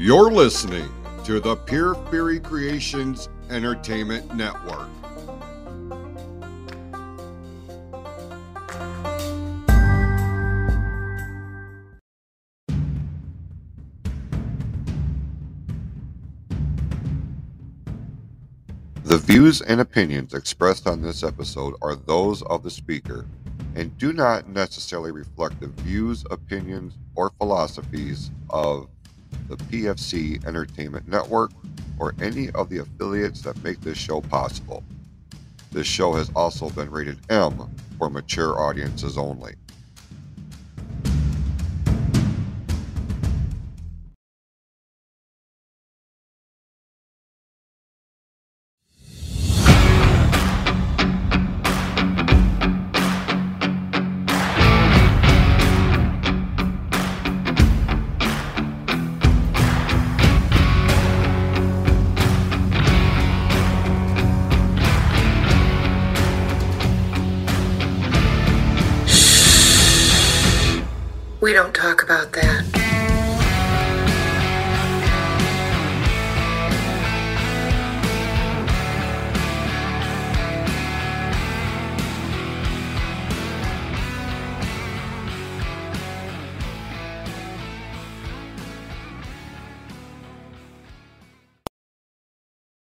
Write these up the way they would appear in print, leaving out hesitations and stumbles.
You're listening to the Pure Fury Creations Entertainment Network. The views and opinions expressed on this episode are those of the speaker and do not necessarily reflect the views, opinions, or philosophies of the PFC Entertainment Network or any of the affiliates that make this show possible. This show has also been rated M for mature audiences only. We don't talk about that.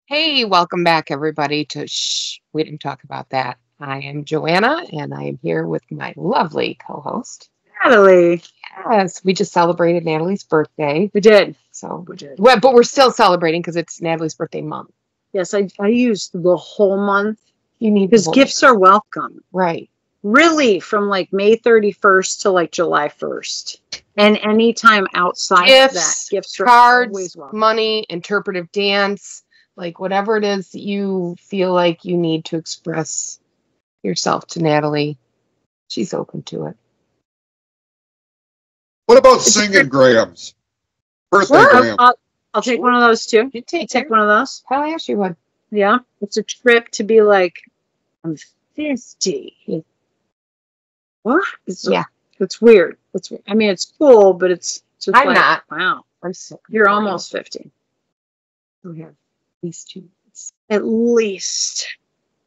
Hey, welcome back, everybody, to Shh, We Didn't Talk About That. I am Joanna, and I am here with my lovely co-host, Natalie. Yes, we just celebrated Natalie's birthday. We did. Well, but we're still celebrating because it's Natalie's birthday month. Yes, I used the whole month. You need because gifts are welcome. Right. Really, from like May 31st to like July 1st. And anytime outside of that, gifts are cards, always welcome. Money, interpretive dance, like whatever it is that you feel like you need to express yourself to Natalie. She's open to it. What about singing Grahams? Birthday Graham. I'll take one of those too. You take one of those. Hell yes, you would. Yeah. It's a trip to be like, I'm 50. What? It's weird. I mean, it's cool, but it's just I'm not. Wow. I'm so You're almost 50. We have at least 2 months. At least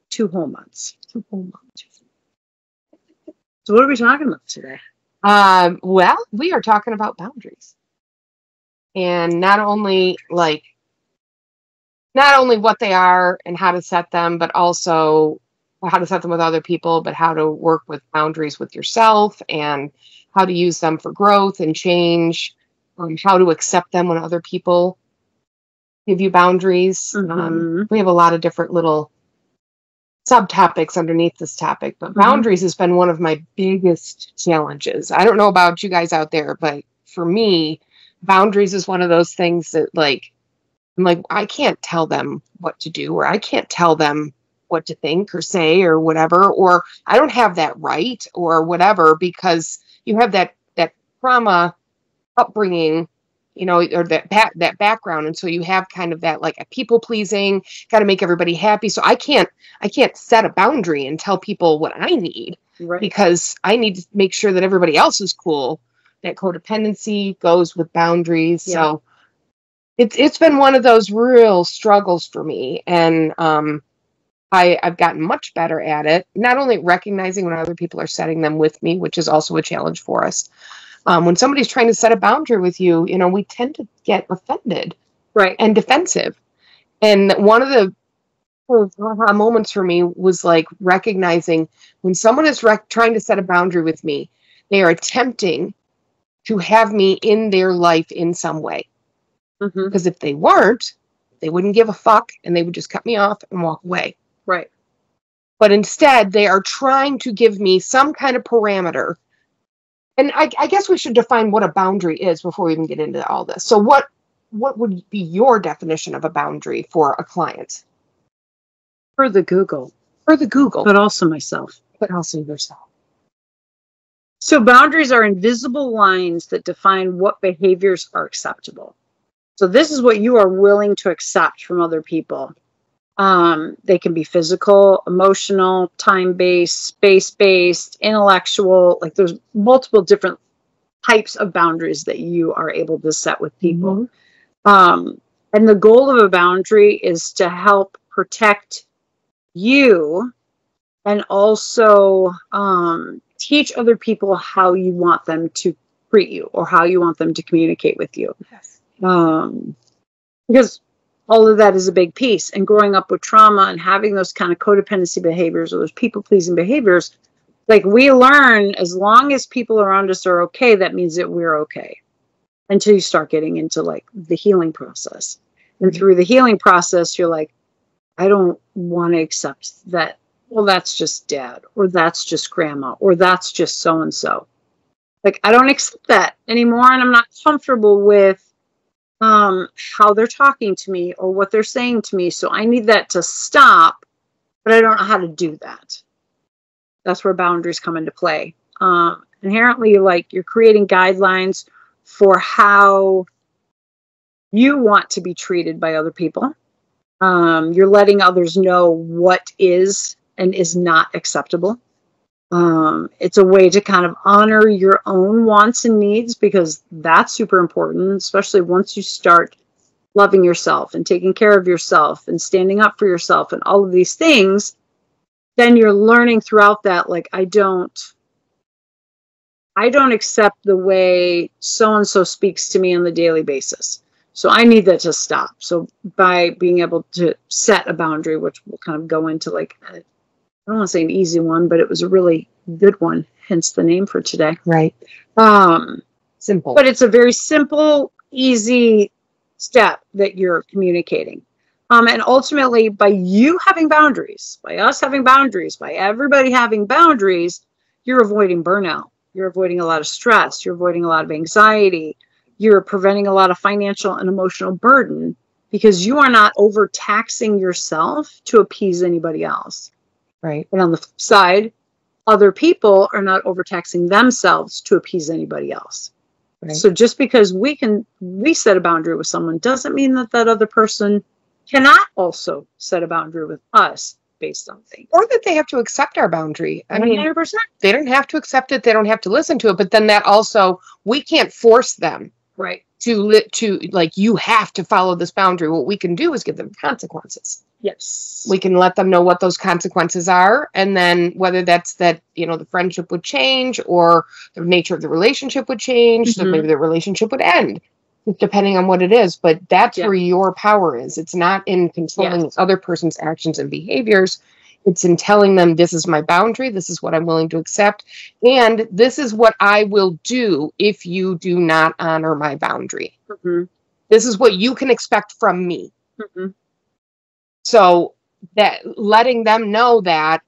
2 whole months. 2 whole months. So what are we talking about today? Well, we are talking about boundaries, and not only what they are and how to set them, but also how to set them with other people, but how to work with boundaries with yourself and how to use them for growth and change, how to accept them when other people give you boundaries. Mm-hmm. We have a lot of different little subtopics underneath this topic, but boundaries has been one of my biggest challenges. I don't know about you guys out there, but for me, boundaries is one of those things that I'm like, I can't tell them what to do, or I can't tell them what to think or say or whatever, or I don't have that right or whatever, because you have that trauma upbringing, or that background. And so you have kind of that, like, a people pleasing, got to make everybody happy. So I can't set a boundary and tell people what I need, right, because I need to make sure that everybody else is cool. That codependency goes with boundaries. Yeah. So it's been one of those real struggles for me. And, I've gotten much better at it, not only recognizing when other people are setting them with me, which is also a challenge for us. When somebody's trying to set a boundary with you, we tend to get offended, right, and defensive. And one of the moments for me was like recognizing when someone is trying to set a boundary with me, they are attempting to have me in their life in some way. Because if they weren't, they wouldn't give a fuck and they would just cut me off and walk away. Right. But instead, they are trying to give me some kind of parameter. And I guess we should define what a boundary is before we even get into all this. So what would be your definition of a boundary for a client? For the Google. But also myself. But also yourself. So boundaries are invisible lines that define what behaviors are acceptable. So this is what you are willing to accept from other people. They can be physical, emotional, time-based, space-based, intellectual. Like, there's multiple different types of boundaries that you are able to set with people. And the goal of a boundary is to help protect you and also teach other people how you want them to treat you or how you want them to communicate with you. Yes. Because all of that is a big piece. And growing up with trauma and having those kind of codependency behaviors or those people-pleasing behaviors, like we learn as long as people around us are okay, that means that we're okay. Until you start getting into like the healing process. And through the healing process, you're like, I don't want to accept that, well, that's just dad, or that's just grandma, or that's just so-and-so. Like, I don't accept that anymore, and I'm not comfortable with how they're talking to me or what they're saying to me. So I need that to stop, but I don't know how to do that. That's where boundaries come into play. Inherently, like, you're creating guidelines for how you want to be treated by other people. You're letting others know what is and is not acceptable. It's a way to kind of honor your own wants and needs, because that's super important, especially once you start loving yourself and taking care of yourself and standing up for yourself and all of these things. Then you're learning throughout that, like, I don't accept the way so-and-so speaks to me on the daily basis. So I need that to stop. So by being able to set a boundary, which we'll kind of go into, like, I don't want to say an easy one, but it was a really good one, hence the name for today. Right. Simple. But it's a very simple, easy step that you're communicating. And ultimately, by you having boundaries, by us having boundaries, by everybody having boundaries, you're avoiding burnout. You're avoiding a lot of stress. You're avoiding a lot of anxiety. You're preventing a lot of financial and emotional burden, because you are not overtaxing yourself to appease anybody else. Right. And on the flip side, other people are not overtaxing themselves to appease anybody else. Right. So just because we set a boundary with someone doesn't mean that that other person cannot also set a boundary with us based on things. Or that they have to accept our boundary. I mean, 100%. they don't have to accept it. They don't have to listen to it. But then that also, we can't force them. Right. To like, you have to follow this boundary. What we can do is give them consequences. Yes. We can let them know what those consequences are. And then whether that's that, the friendship would change, or the nature of the relationship would change. So maybe the relationship would end, depending on what it is. But that's where your power is. It's not in controlling the other person's actions and behaviors. It's in telling them, this is my boundary. This is what I'm willing to accept. And this is what I will do if you do not honor my boundary. This is what you can expect from me. So that letting them know that,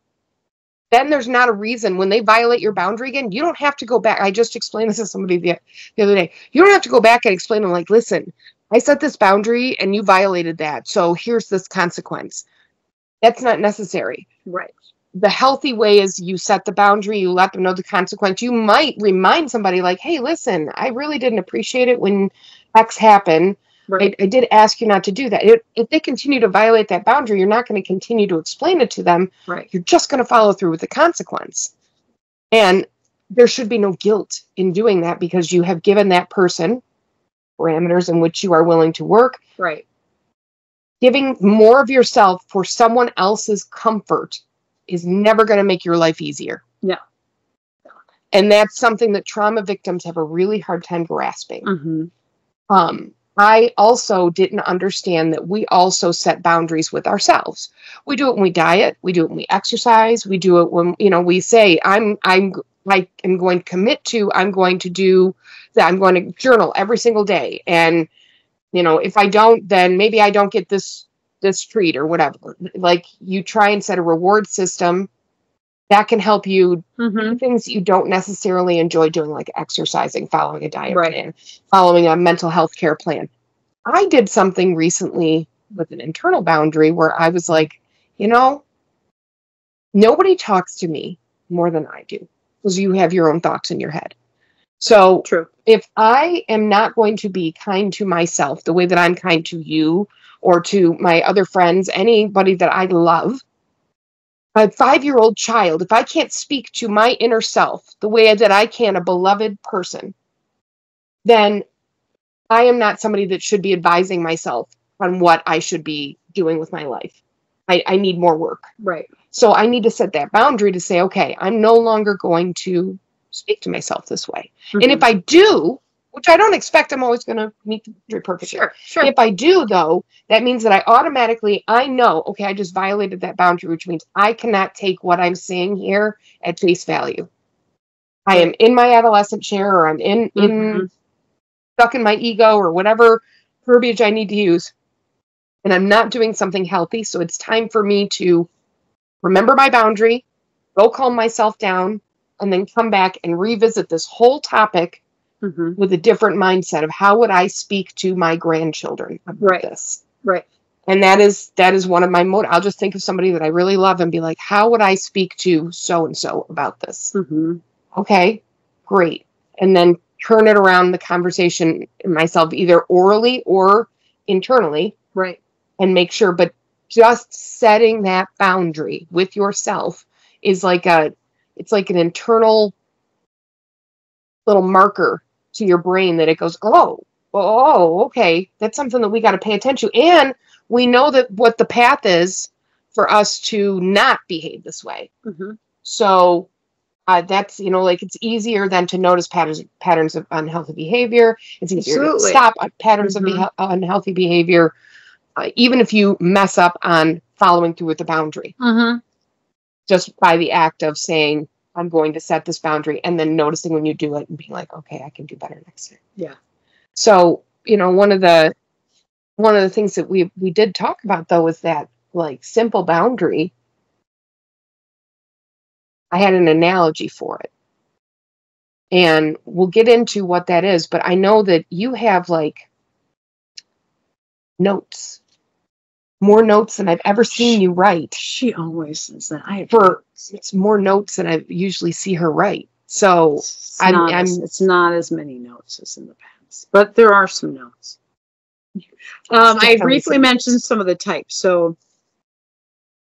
then there's not a reason when they violate your boundary again, you don't have to go back. I just explained this to somebody the other day. You don't have to go back and explain to them, like, listen, I set this boundary and you violated that. So here's this consequence. That's not necessary. Right. The healthy way is you set the boundary, you let them know the consequence. You might remind somebody, like, hey, listen, I really didn't appreciate it when X happened. Right. I did ask you not to do that. If they continue to violate that boundary, you're not going to continue to explain it to them. Right. You're just going to follow through with the consequence. And there should be no guilt in doing that, because you have given that person parameters in which you are willing to work. Right. Giving more of yourself for someone else's comfort is never going to make your life easier. No. And that's something that trauma victims have a really hard time grasping. I also didn't understand that we also set boundaries with ourselves. We do it when we diet. We do it when we exercise. We do it when, we say, I'm going to commit to, I'm going to do that. I'm going to journal every single day. And, if I don't, then maybe I don't get this treat or whatever. Like, you try and set a reward system that can help you do things that you don't necessarily enjoy doing, like exercising, following a diet plan, following a mental health care plan. I did something recently with an internal boundary where I was like, nobody talks to me more than I do, because you have your own thoughts in your head. So True. If I am not going to be kind to myself the way that I'm kind to you or to my other friends, anybody that I love, a 5-year-old child, if I can't speak to my inner self the way that I can a beloved person, then I am not somebody that should be advising myself on what I should be doing with my life. I need more work. Right. So I need to set that boundary to say, okay, I'm no longer going to speak to myself this way. Mm-hmm. And if I do, which I don't expect I'm always going to meet the boundary perfectly. Sure. If I do, though, that means that I know, okay, I just violated that boundary, which means I cannot take what I'm saying here at face value. I am in my adolescent chair, or I'm stuck in my ego, or whatever verbiage I need to use, and I'm not doing something healthy. So it's time for me to remember my boundary, go calm myself down, and then come back and revisit this whole topic with a different mindset of how would I speak to my grandchildren about this. Right. And that is one of my motives. I'll just think of somebody that I really love and be like, how would I speak to so-and-so about this? Okay, great. And then turn it around the conversation myself, either orally or internally. Right. And make sure, but just setting that boundary with yourself is it's like an internal little marker to your brain that it goes, oh, okay, that's something that we got to pay attention to. And we know that what the path is for us to not behave this way. So that's, it's easier than to notice patterns of unhealthy behavior. It's easier to stop patterns of unhealthy behavior, even if you mess up on following through with the boundary. Just by the act of saying, I'm going to set this boundary, and then noticing when you do it and being like, okay, I can do better next time. Yeah. So, one of the things that we did talk about, though, was that like simple boundary. I had an analogy for it, and we'll get into what that is, but I know that you have like notes, more notes than I've ever seen you write. She always says that. It's more notes than I usually see her write. So it's not as many notes as in the past, but there are some notes. I briefly mentioned some of the types. So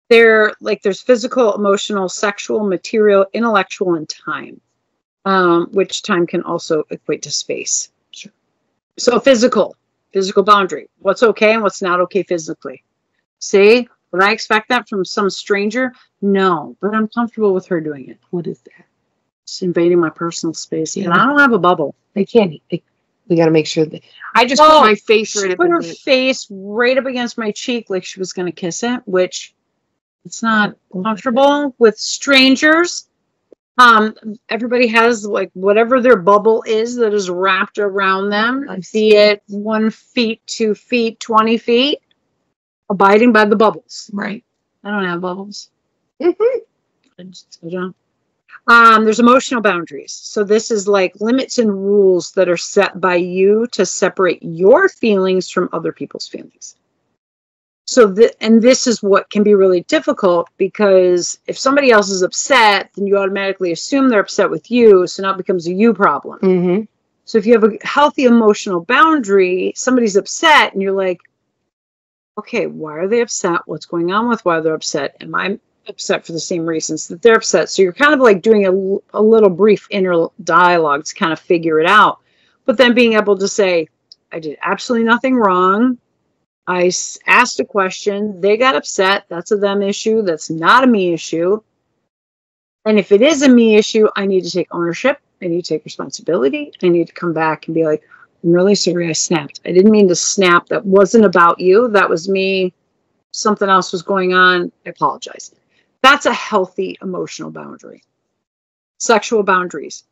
there's physical, emotional, sexual, material, intellectual, and time, which time can also equate to space. Sure. So physical boundary. What's okay and what's not okay physically. See, would I expect that from some stranger? No, but I'm comfortable with her doing it. What is that? It's invading my personal space. Yeah. And I don't have a bubble. They can't. We got to make sure that I just put my face right up. Put her face right up against my cheek like she was going to kiss it, which it's not comfortable with strangers. Everybody has like whatever their bubble is that is wrapped around them. Be it 1 feet, 2 feet, 20 feet. Abiding by the bubbles. Right. I don't have bubbles. I don't. There's emotional boundaries. So this is like limits and rules that are set by you to separate your feelings from other people's feelings. So this is what can be really difficult, because if somebody else is upset, then you automatically assume they're upset with you. So now it becomes a you problem. So if you have a healthy emotional boundary, somebody's upset and you're like, okay, why are they upset? What's going on with why they're upset? Am I upset for the same reasons that they're upset? So you're kind of like doing a little brief inner dialogue to kind of figure it out. But then being able to say, I did absolutely nothing wrong. I asked a question. They got upset. That's a them issue. That's not a me issue. And if it is a me issue, I need to take ownership. I need to take responsibility. I need to come back and be like, I'm really sorry I snapped. I didn't mean to snap. That wasn't about you. That was me. Something else was going on. I apologize. That's a healthy emotional boundary. Sexual boundaries.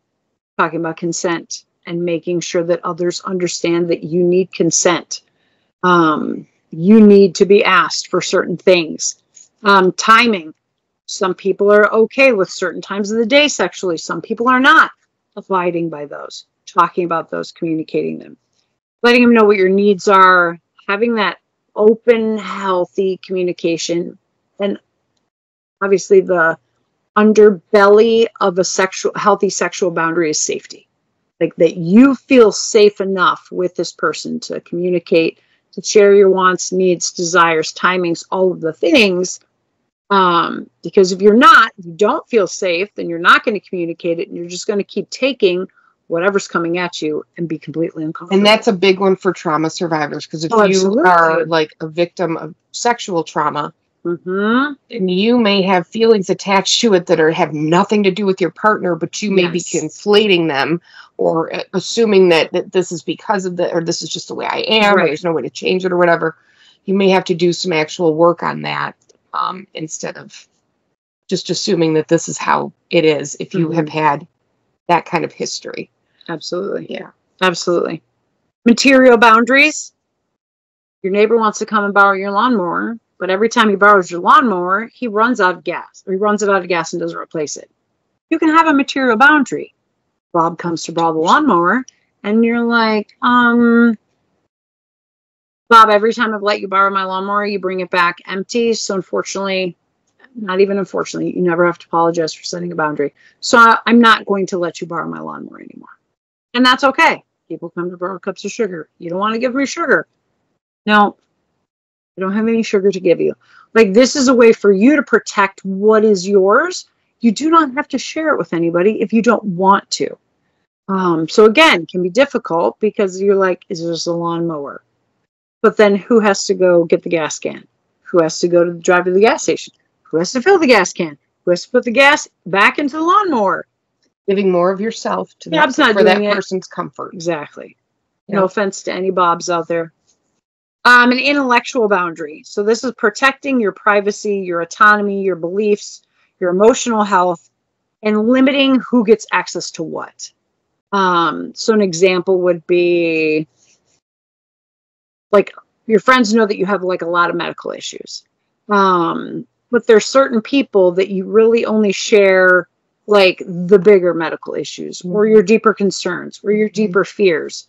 Talking about consent and making sure that others understand that you need consent. You need to be asked for certain things. Timing. Some people are okay with certain times of the day sexually. Some people are not. Abiding by those. Talking about those, communicating them, letting them know what your needs are, having that open, healthy communication. And obviously the underbelly of a healthy sexual boundary is safety. Like that you feel safe enough with this person to communicate, to share your wants, needs, desires, timings, all of the things. Because if you don't feel safe, then you're not going to communicate it, and you're just going to keep taking whatever's coming at you and be completely uncomfortable. And that's a big one for trauma survivors, because if you absolutely. are like a victim of sexual trauma, Mm-hmm. and you may have feelings attached to it that have nothing to do with your partner, but you may be conflating them or assuming that this is because of or this is just the way I am, or there's no way to change it or whatever. You may have to do some actual work on that instead of just assuming that this is how it is if you have had that kind of history. Absolutely. Yeah, absolutely. Material boundaries. Your neighbor wants to come and borrow your lawnmower, but every time he borrows your lawnmower, he runs out of gas. Or he runs it out of gas and doesn't replace it. You can have a material boundary. Bob comes to borrow the lawnmower, and you're like, Bob, every time I've let you borrow my lawnmower, you bring it back empty. So unfortunately, not even unfortunately, you never have to apologize for setting a boundary. So I'm not going to let you borrow my lawnmower anymore. And that's okay. People come to borrow cups of sugar. You don't want to give me sugar. No, I don't have any sugar to give you. Like, this is a way for you to protect what is yours. You do not have to share it with anybody if you don't want to. So again, it can be difficult because you're like, is this a lawnmower? But then who has to go get the gas can? Who has to go to drive to the gas station? Who has to fill the gas can? Who has to put the gas back into the lawnmower? Giving more of yourself to for that person's comfort. Exactly. Yeah. No offense to any Bobs out there. An intellectual boundary. So this is protecting your privacy, your autonomy, your beliefs, your emotional health, and limiting who gets access to what. So an example would be, like, your friends know that you have like a lot of medical issues. But there's certain people that you really only share like the bigger medical issues or your deeper concerns or your deeper fears.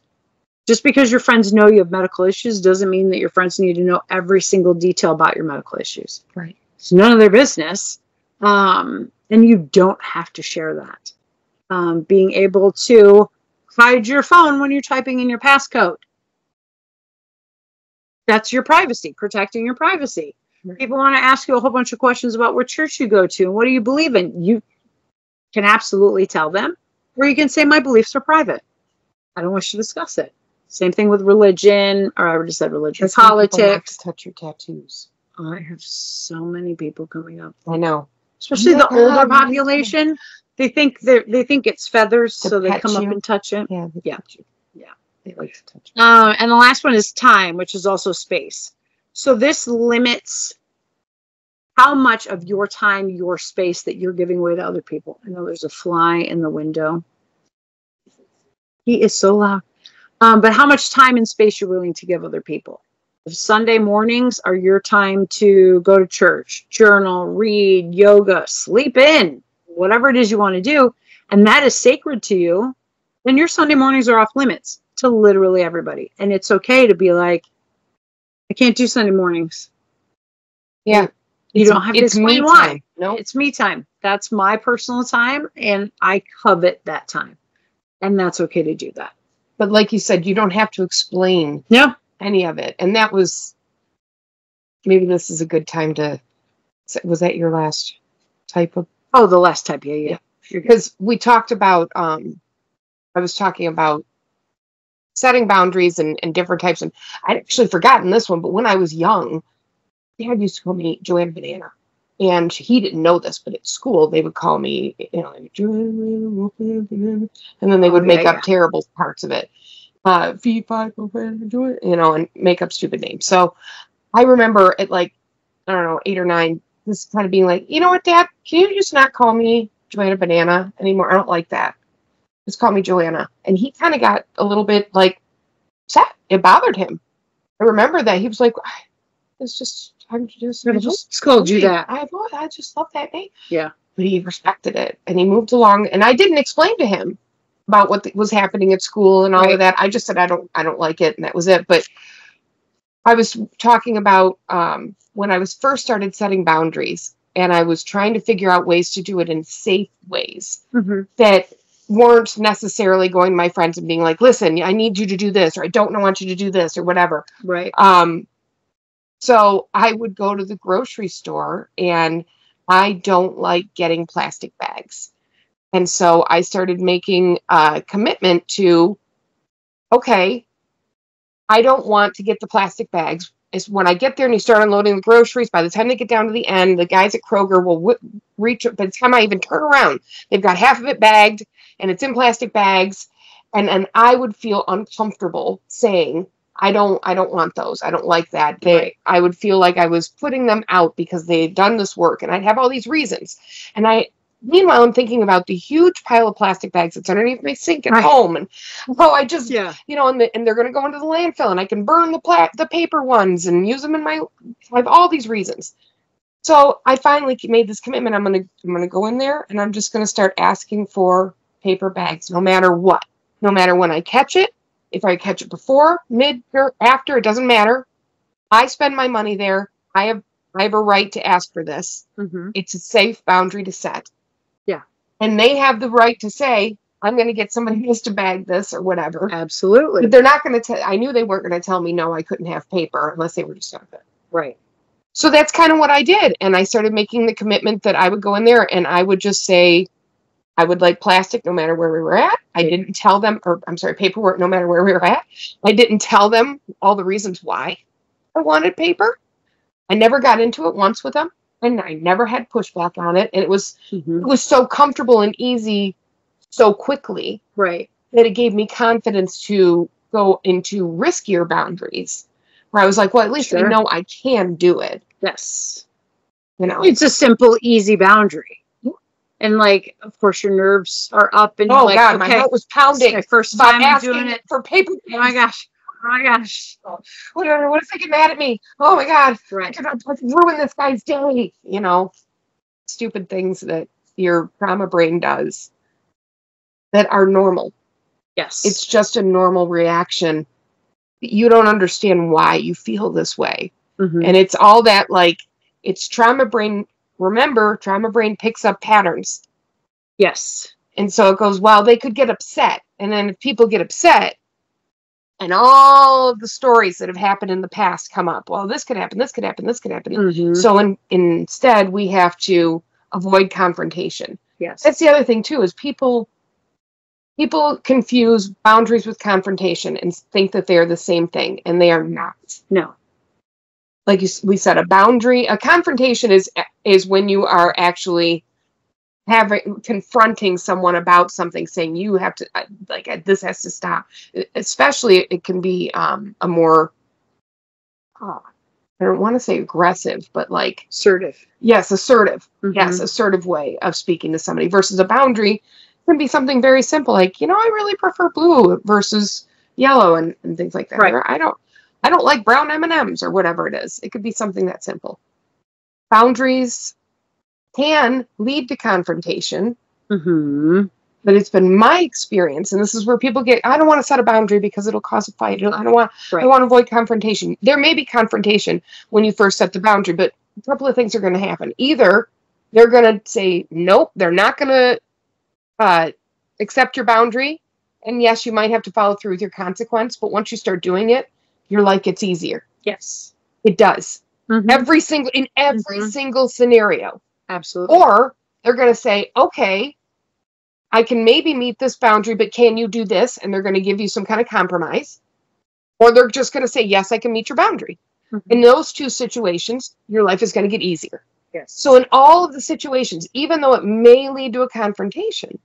Just because your friends know you have medical issues doesn't mean that your friends need to know every single detail about your medical issues. Right. It's none of their business. And you don't have to share that. Being able to hide your phone when you're typing in your passcode. That's your privacy, protecting your privacy. Right. People want to ask you a whole bunch of questions about what church you go to and what do you believe in. You can absolutely tell them, or you can say, my beliefs are private. I don't wish to discuss it. Same thing with religion, or I already said religion, politics. Touch your tattoos. I have so many people coming up. I know, especially the older population. They think it's feathers, so they come up and touch it. Yeah, yeah, yeah. They like to touch it. And the last one is time, which is also space. So this limits how much of your time, your space that you're giving away to other people. I know there's a fly in the window. He is so loud. But how much time and space you're willing to give other people. If Sunday mornings are your time to go to church, journal, read, yoga, sleep in, whatever it is you want to do, and that is sacred to you, then your Sunday mornings are off limits to literally everybody. And it's okay to be like, I can't do Sunday mornings. Yeah. You don't have to explain why. No, it's me time. That's my personal time, and I covet that time. And that's okay to do that. But like you said, you don't have to explain any of it. And that was, maybe this is a good time to, was that your last type of? Oh, the last type, yeah. Because we talked about, I was talking about setting boundaries and different types. And I'd actually forgotten this one, but when I was young, Dad used to call me Joanna Banana. And he didn't know this, but at school they would call me, and then they would make up terrible parts of it. And make up stupid names. So I remember at like, I don't know, 8 or 9, this kind of being like, you know what, Dad, can you just not call me Joanna Banana anymore? I don't like that. Just call me Joanna. And he kind of got a little bit like upset. It bothered him. I remember that. He was like, it's just, I just called you that. I just love that name. Yeah. But he respected it and he moved along, and I didn't explain to him about what was happening at school and all of that. I just said, I don't like it. And that was it. But I was talking about, when I was first started setting boundaries, and I was trying to figure out ways to do it in safe ways that weren't necessarily going to my friends and being like, listen, I need you to do this, or I don't want you to do this, or whatever. Right. So I would go to the grocery store, and I don't like getting plastic bags. And so I started making a commitment to, okay, I don't want to get the plastic bags. Is when I get there and you start unloading the groceries, by the time they get down to the end, the guys at Kroger will reach. By the time I even turn around, they've got half of it bagged and it's in plastic bags. And I would feel uncomfortable saying, I don't want those. I don't like that. I would feel like I was putting them out because they had done this work, and I'd have all these reasons. And meanwhile, I'm thinking about the huge pile of plastic bags that's underneath my sink at home. And I just, you know, and they're going to go into the landfill, and I can burn the paper ones and use them I have all these reasons. So I finally made this commitment. I'm going to go in there, and I'm just going to start asking for paper bags, no matter what, no matter when I catch it. If I catch it before, mid, or after, it doesn't matter. I spend my money there. I have a right to ask for this. Mm-hmm. It's a safe boundary to set. Yeah. And they have the right to say, I'm going to get somebody else to bag this or whatever. Absolutely. But they're not going to I knew they weren't going to tell me, no, I couldn't have paper unless they were just going to. Right. So that's kind of what I did. And I started making the commitment that I would go in there and I would just say, I would like plastic no matter where we were at. I didn't tell them, paperwork no matter where we were at. I didn't tell them all the reasons why I wanted paper. I never got into it once with them, and I never had pushback on it. And it was so comfortable and easy so quickly, right, that it gave me confidence to go into riskier boundaries where I was like, well, at least I know I can do it. Yes. You know, it's a simple, easy boundary. And like, of course, your nerves are up, and oh God, my heart was pounding. My first time asking doing it for paper. Oh my gosh! Oh my gosh! What if they get mad at me? Oh my God! Right. I could ruin this guy's day. You know, stupid things that your trauma brain does that are normal. Yes, it's just a normal reaction. You don't understand why you feel this way, and it's all that it's trauma brain. Remember, trauma brain picks up patterns. Yes. And so it goes, well, they could get upset. And then if people get upset and all of the stories that have happened in the past come up, well, this could happen, this could happen, this could happen. So instead, we have to avoid confrontation. Yes. That's the other thing, too, is people confuse boundaries with confrontation and think that they're the same thing, and they are not. No. Like we said, a confrontation is when you are actually confronting someone about something, saying you have to, this has to stop. Especially, it can be a more, I don't want to say aggressive, but assertive. Yes, assertive. Yes, assertive way of speaking to somebody versus a boundary can be something very simple, I really prefer blue versus yellow and things like that. Right. Or, I don't like brown M&Ms or whatever it is. It could be something that simple. Boundaries can lead to confrontation. But it's been my experience, and this is where people I don't want to set a boundary because it'll cause a fight. I want to avoid confrontation. There may be confrontation when you first set the boundary, but a couple of things are going to happen. Either they're going to say, nope, they're not going to accept your boundary. And yes, you might have to follow through with your consequence, but once you start doing it, your life gets easier. Yes. It does. In every single scenario. Absolutely. Or they're going to say, okay, I can maybe meet this boundary, but can you do this? And they're going to give you some kind of compromise. Or they're just going to say, yes, I can meet your boundary. In those two situations, your life is going to get easier. Yes. So in all of the situations, even though it may lead to a confrontation,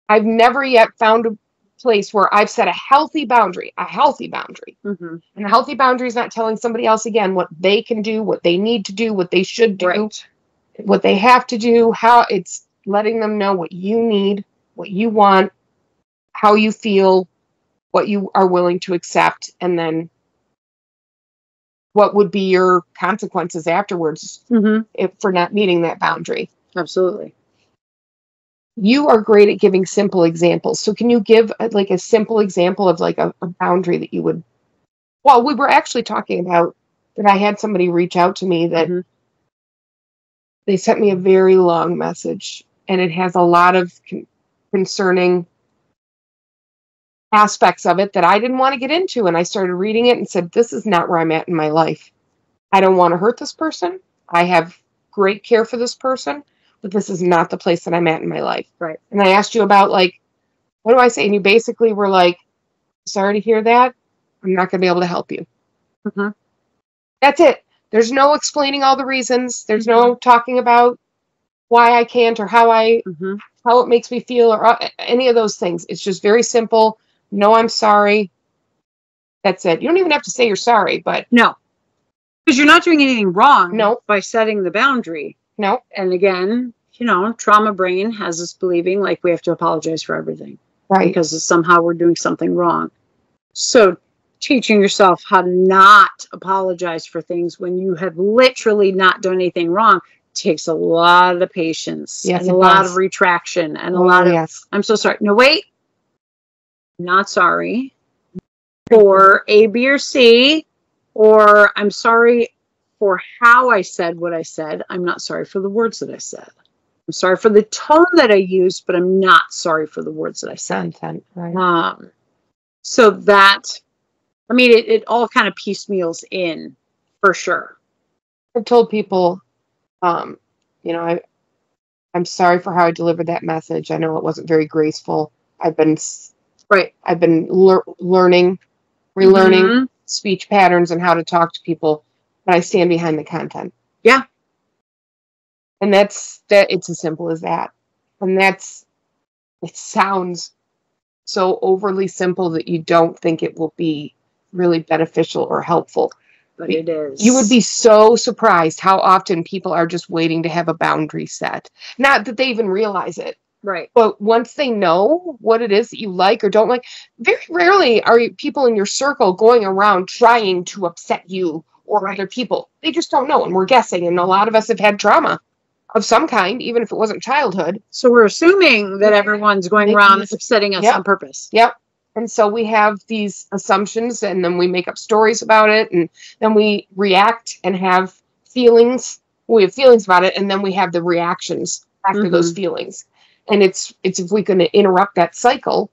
I've never yet found a place where I've set a healthy boundary. And a healthy boundary is not telling somebody else again what they can do, what they need to do, what they should do, what they have to do, how it's letting them know what you need, what you want, how you feel, what you are willing to accept, and then what would be your consequences afterwards for not meeting that boundary. Absolutely. You are great at giving simple examples. So can you give a simple example of a boundary that you would, well, we were actually talking about that I had somebody reach out to me that they sent me a very long message, and it has a lot of concerning aspects of it that I didn't want to get into. And I started reading it and said, this is not where I'm at in my life. I don't want to hurt this person. I have great care for this person. but this is not the place that I'm at in my life. Right. And I asked you about, like, what do I say? And you basically were like, sorry to hear that. I'm not going to be able to help you. Mm-hmm. That's it. There's no explaining all the reasons. There's no talking about why I can't or how it makes me feel or any of those things. It's just very simple. No, I'm sorry. That's it. You don't even have to say you're sorry, but no, because you're not doing anything wrong. No. By setting the boundary. No. And again, you know, trauma brain has us believing like we have to apologize for everything, Right. because somehow we're doing something wrong. So teaching yourself how to not apologize for things when you have literally not done anything wrong takes a lot of patience, Yes, and it a lot does. of retraction, and a lot of, yes. I'm so sorry. No, wait. Not sorry. Or A, B, or C. Or I'm sorry for how I said what I said. I'm not sorry for the words that I said. I'm sorry for the tone that I used, but I'm not sorry for the words that I said. Content, right. So that, I mean, it all kind of piecemeals in, for sure. I've told people, you know, I'm sorry for how I delivered that message. I know it wasn't very graceful. I've been learning, relearning speech patterns and how to talk to people, but I stand behind the content. Yeah. And it's as simple as that. And it sounds so overly simple that you don't think it will be really beneficial or helpful. But it is. You would be so surprised how often people are just waiting to have a boundary set. Not that they even realize it. Right. But once they know what it is that you like or don't like, very rarely are people in your circle going around trying to upset you or other people. They just don't know, and we're guessing. And a lot of us have had trauma of some kind, even if it wasn't childhood. So we're assuming that everyone's going around upsetting us on purpose. Yep. And so we have these assumptions, and then we make up stories about it, and then we react and have feelings. We have feelings about it, and then we have the reactions after those feelings. And it's if we can interrupt that cycle,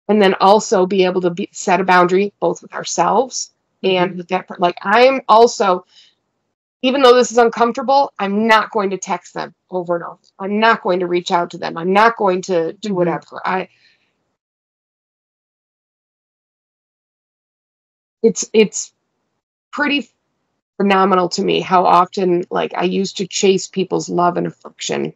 and then also be able to set a boundary both with ourselves and with that. Like, I am also, even though this is uncomfortable, I'm not going to text them over and over. I'm not going to reach out to them. I'm not going to do whatever. It's pretty phenomenal to me how often, like, I used to chase people's love and affection,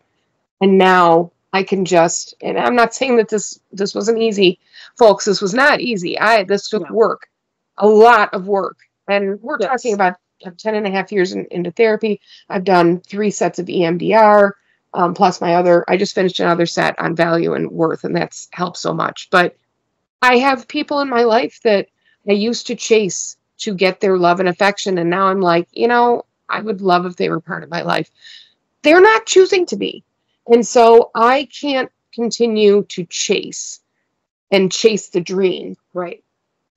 and now I can just, and I'm not saying that this wasn't easy, folks. This was not easy. This took work, a lot of work, and we're talking about 10 and a half years into therapy. I've done 3 sets of EMDR, plus I just finished another set on value and worth, and that's helped so much. But I have people in my life that I used to chase to get their love and affection, and now I'm like, I would love if they were part of my life. They're not choosing to be. And so I can't continue to chase the dream. Right.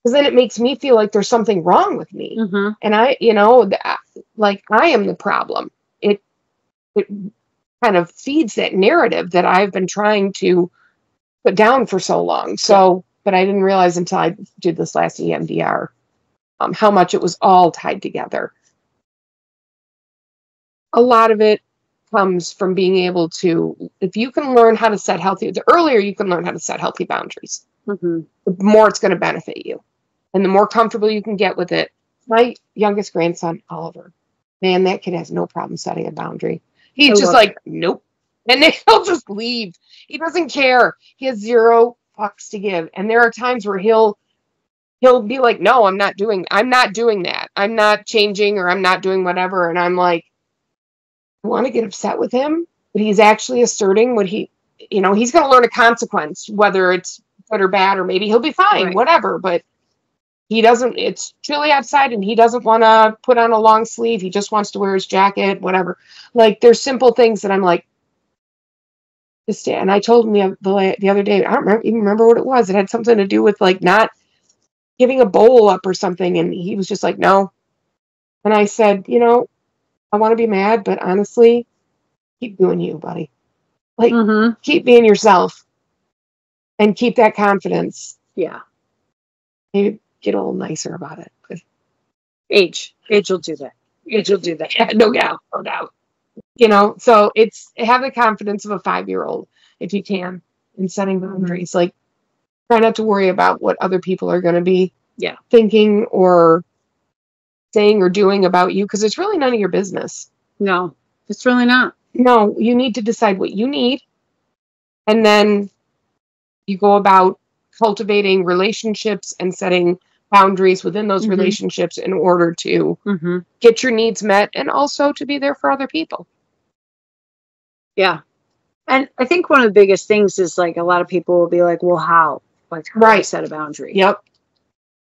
Because then it makes me feel like there's something wrong with me. And I am the problem. It kind of feeds that narrative that I've been trying to put down for so long. So, but I didn't realize until I did this last EMDR, how much it was all tied together. A lot of it comes from being able to, if you can learn how to set the earlier you can learn how to set healthy boundaries, the more it's going to benefit you. And the more comfortable you can get with it. My youngest grandson, Oliver, man, that kid has no problem setting a boundary. He's just like, nope. And then he'll just leave. He doesn't care. He has 0 fucks to give. And there are times where he'll be like, no, I'm not doing that. I'm not changing, or I'm not doing whatever. And I'm like, I want to get upset with him, but he's actually asserting what he's going to learn a consequence, whether it's good or bad, or maybe he'll be fine, whatever. But it's chilly outside and he doesn't want to put on a long sleeve. He just wants to wear his jacket, whatever. Like, there's simple things that I'm like, and I told him the other day, I don't even remember what it was. It had something to do with, like, not giving a bowl up or something. And he was just like, no. And I said, I want to be mad, but honestly, keep doing you, buddy. Like, keep being yourself and keep that confidence. Yeah. Maybe get a little nicer about it. Age will do that. Age will do that. Yeah, no doubt. You know, so it's have the confidence of a 5-year-old if you can in setting boundaries. Like, try not to worry about what other people are going to be thinking or saying or doing about you, because it's really none of your business. No, it's really not. No, you need to decide what you need, and then you go about cultivating relationships and setting boundaries within those relationships in order to get your needs met and also to be there for other people. Yeah. And I think one of the biggest things is, like, a lot of people will be like, well, how? Like, how do I set a boundary? Yep.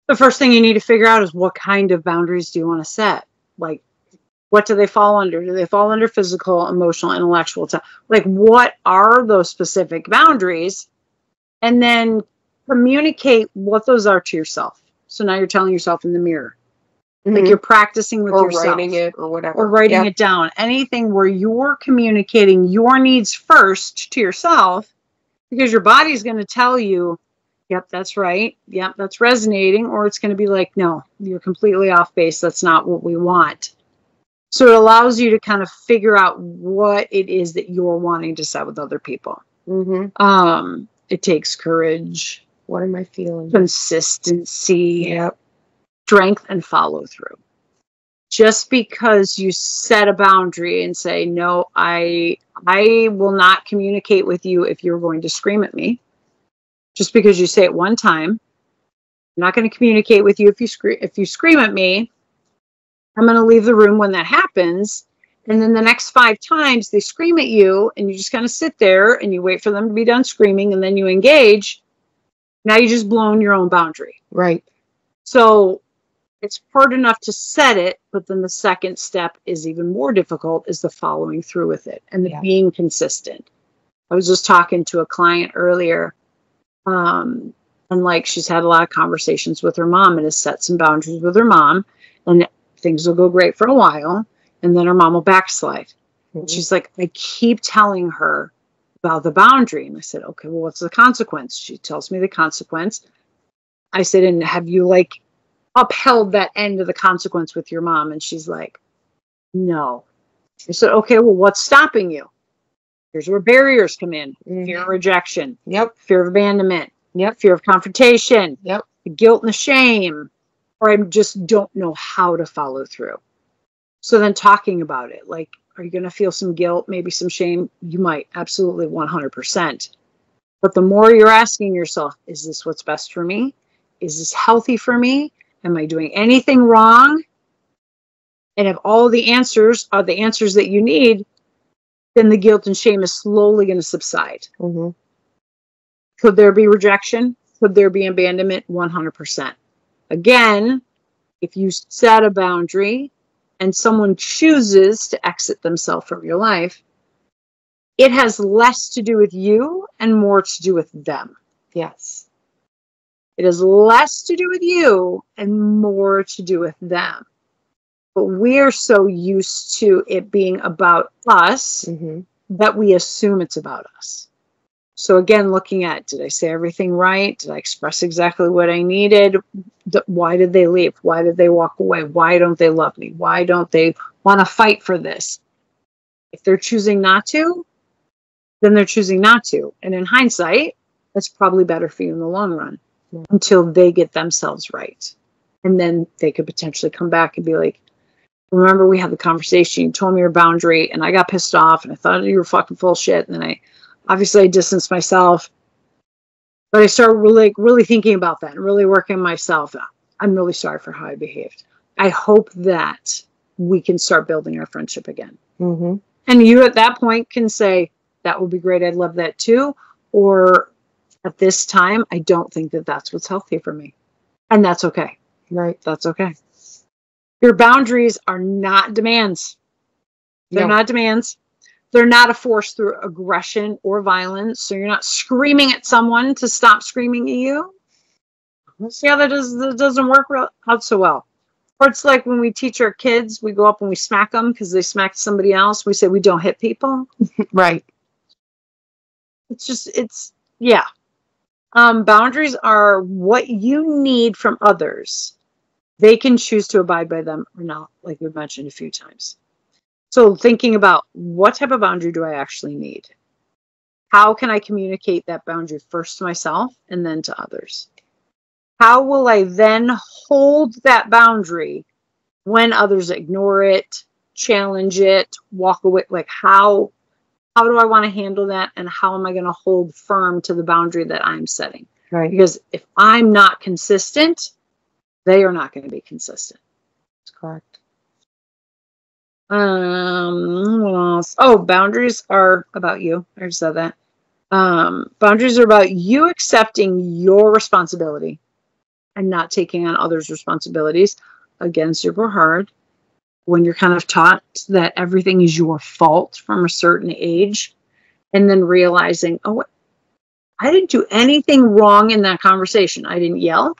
The first thing you need to figure out is, what kind of boundaries do you want to set? Like, what do they fall under? Do they fall under physical, emotional, intellectual? Like, what are those specific boundaries? And then communicate what those are to yourself. So now you're telling yourself in the mirror. Like, you're practicing with yourself. Or writing it or whatever. Or writing it down. Anything where you're communicating your needs first to yourself, because your body's going to tell you, yep, that's right. Yep, that's resonating. Or it's going to be like, no, you're completely off base. That's not what we want. So it allows you to kind of figure out what it is that you're wanting to set with other people. It takes courage. What am I feeling? Consistency. Yep. Strength and follow through. Just because you set a boundary and say, no, I will not communicate with you if you're going to scream at me. Just because you say it one time, I'm not going to communicate with you if you scream at me. I'm going to leave the room when that happens. And then the next 5 times they scream at you, and you just kind of sit there and you wait for them to be done screaming, and then you engage. Now you just blown your own boundary. Right. So it's hard enough to set it, but then the second step is even more difficult, is the following through with it and the being consistent. I was just talking to a client earlier, and like, she's had a lot of conversations with her mom and has set some boundaries with her mom, and things will go great for a while, and then her mom will backslide. And she's like, I keep telling her about the boundary. And I said, okay, well, what's the consequence? She tells me the consequence. I said, and have you, like, upheld that end of the consequence with your mom? And she's like, no. I said, okay, well, what's stopping you? Here's where barriers come in. Fear of rejection. Yep. Fear of abandonment. Yep. Fear of confrontation. Yep. The guilt and the shame. Or I just don't know how to follow through. So then talking about it, like, are you going to feel some guilt, maybe some shame? You might, absolutely, 100%. But the more you're asking yourself, is this what's best for me? Is this healthy for me? Am I doing anything wrong? And if all the answers are the answers that you need, then the guilt and shame is slowly going to subside. Could there be rejection? Could there be abandonment? 100%. Again, if you set a boundary and someone chooses to exit themselves from your life, it has less to do with you and more to do with them. Yes. It has less to do with you and more to do with them. But we're so used to it being about us that we assume it's about us. So again, looking at, did I say everything right? Did I express exactly what I needed? Why did they leave? Why did they walk away? Why don't they love me? Why don't they want to fight for this? If they're choosing not to, then they're choosing not to. And in hindsight, that's probably better for you in the long run until they get themselves right. And then they could potentially come back and be like, remember we had the conversation, you told me your boundary, and I got pissed off, and I thought you were fucking full of shit. And then I distanced myself. But I started really thinking about that and really working on myself. I'm really sorry for how I behaved. I hope that we can start building our friendship again. And you at that point can say, that would be great. I'd love that too. Or at this time, I don't think that that's what's healthy for me. And that's okay. Right. That's okay. Your boundaries are not demands. They're not demands. They're not a force through aggression or violence. So you're not screaming at someone to stop screaming at you. See how that doesn't work out so well. Or it's like when we teach our kids, we go up and we smack them because they smacked somebody else. We say we don't hit people. Right. Boundaries are what you need from others. They can choose to abide by them or not, like we've mentioned a few times. So thinking about what type of boundary do I actually need? How can I communicate that boundary first to myself and then to others? How will I then hold that boundary when others ignore it, challenge it, walk away? Like how do I want to handle that? And how am I going to hold firm to the boundary that I'm setting? Right. Because if I'm not consistent, they are not going to be consistent. That's correct. What else? Oh, boundaries are about you. I already said that. Boundaries are about you accepting your responsibility and not taking on others' responsibilities. Again, super hard when you're kind of taught that everything is your fault from a certain age, and then realizing, oh, I didn't do anything wrong in that conversation. I didn't yell.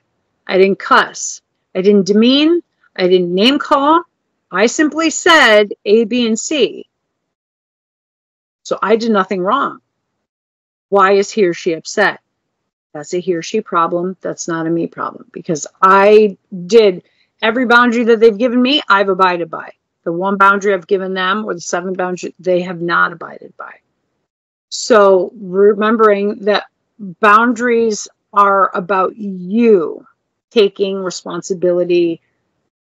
I didn't cuss. I didn't demean. I didn't name call. I simply said A, B, and C. So I did nothing wrong. Why is he or she upset? That's a he or she problem. That's not a me problem, because I did every boundary that they've given me, I've abided by. The one boundary I've given them, or the 7 boundaries, they have not abided by. So remembering that boundaries are about you taking responsibility,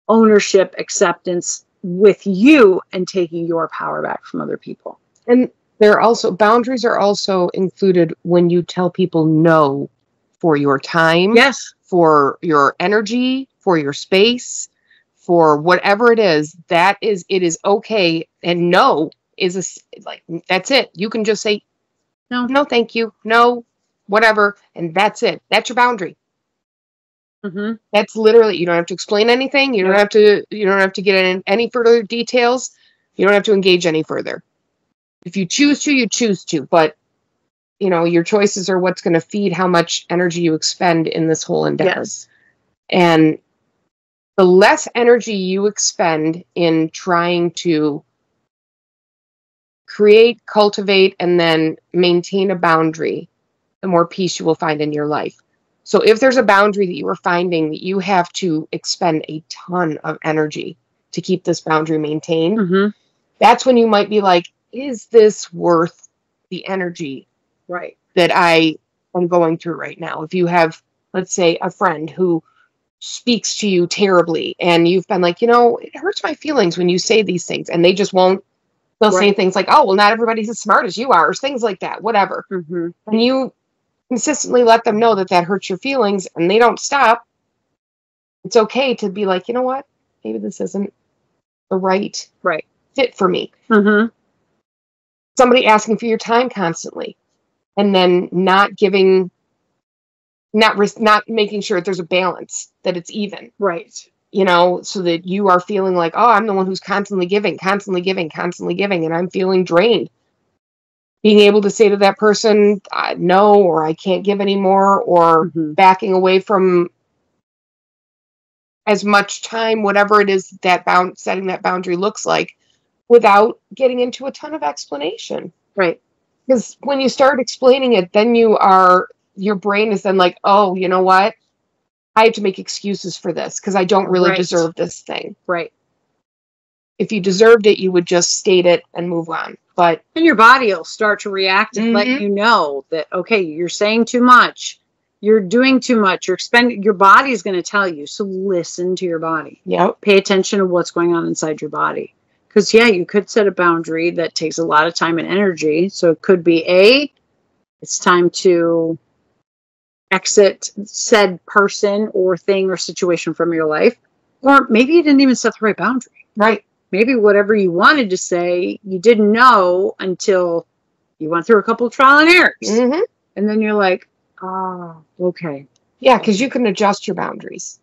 ownership, acceptance with you, and taking your power back from other people. And boundaries are also included when you tell people no for your time, Yes, for your energy, for your space, for whatever it is. It is okay. And no is that's it. You can just say, no, thank you. No, whatever. And that's it. That's your boundary. Mm-hmm. That's literally, you don't have to explain anything. You don't have to get in any further details. You don't have to engage any further. If you choose to, you choose to, but your choices are what's going to feed how much energy you expend in this whole endeavor. Yes. And the less energy you expend in trying to create, cultivate, and then maintain a boundary, the more peace you will find in your life. So if there's a boundary that you are finding that you have to expend a ton of energy to keep this boundary maintained, Mm-hmm. that's when you might be like, is this worth the energy Right. that I am going through right now? If you have, let's say, a friend who speaks to you terribly and you've been like, it hurts my feelings when you say these things, and they just won't. They'll say things like, oh, well, not everybody's as smart as you are, or things like that, whatever. Mm-hmm. And you consistently let them know that hurts your feelings and they don't stop. It's okay to be like, you know what? Maybe this isn't the right fit for me. Mm-hmm. Somebody asking for your time constantly and then not making sure that there's a balance, that it's even. Right. So that you are feeling like, oh, I'm the one who's constantly giving, and I'm feeling drained. Being able to say to that person, no, or I can't give anymore, or backing away from as much time, whatever it is that setting that boundary looks like, without getting into a ton of explanation. Right. Because when you start explaining it, then your brain is then like, oh, you know what? I have to make excuses for this because I don't really deserve this thing. Right. If you deserved it, you would just state it and move on. And your body will start to react and let you know that, okay, you're saying too much. You're doing too much. Your body is going to tell you. So listen to your body. Yep. Pay attention to what's going on inside your body. Because, you could set a boundary that takes a lot of time and energy. So it could be it's time to exit said person or thing or situation from your life. Or maybe you didn't even set the right boundary. Right. Maybe whatever you wanted to say, you didn't know until you went through a couple of trial and errors. Mm-hmm. And then you're like, oh, okay. Yeah, because you can adjust your boundaries.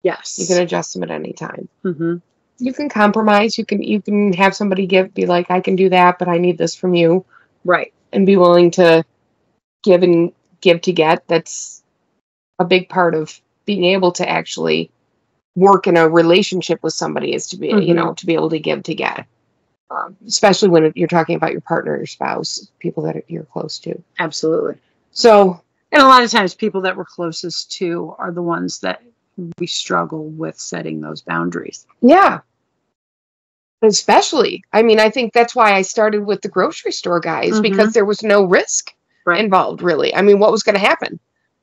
Yes. You can adjust them at any time. Mm-hmm. You can compromise. You can have somebody be like, I can do that, but I need this from you. Right. And be willing to give to get. That's a big part of being able to actually work in a relationship with somebody, is to be, to be able to give to get. Especially when you're talking about your partner, your spouse, people that you're close to. Absolutely. So, and a lot of times people that we're closest to are the ones that we struggle with setting those boundaries. Yeah. Especially, I mean, I think that's why I started with the grocery store guys, because there was no risk involved, really. I mean, what was going to happen?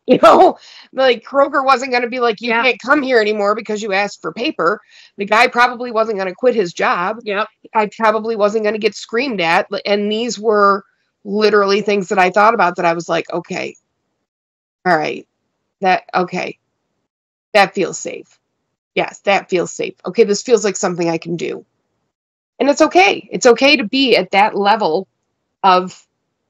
You know, like Kroger wasn't going to be like, you can't come here anymore because you asked for paper. The guy probably wasn't going to quit his job. Yep. I probably wasn't going to get screamed at. And these were literally things that I thought about that I was like, okay, all right, that feels safe. Yes, that feels safe. Okay, this feels like something I can do. And it's okay. It's okay to be at that level of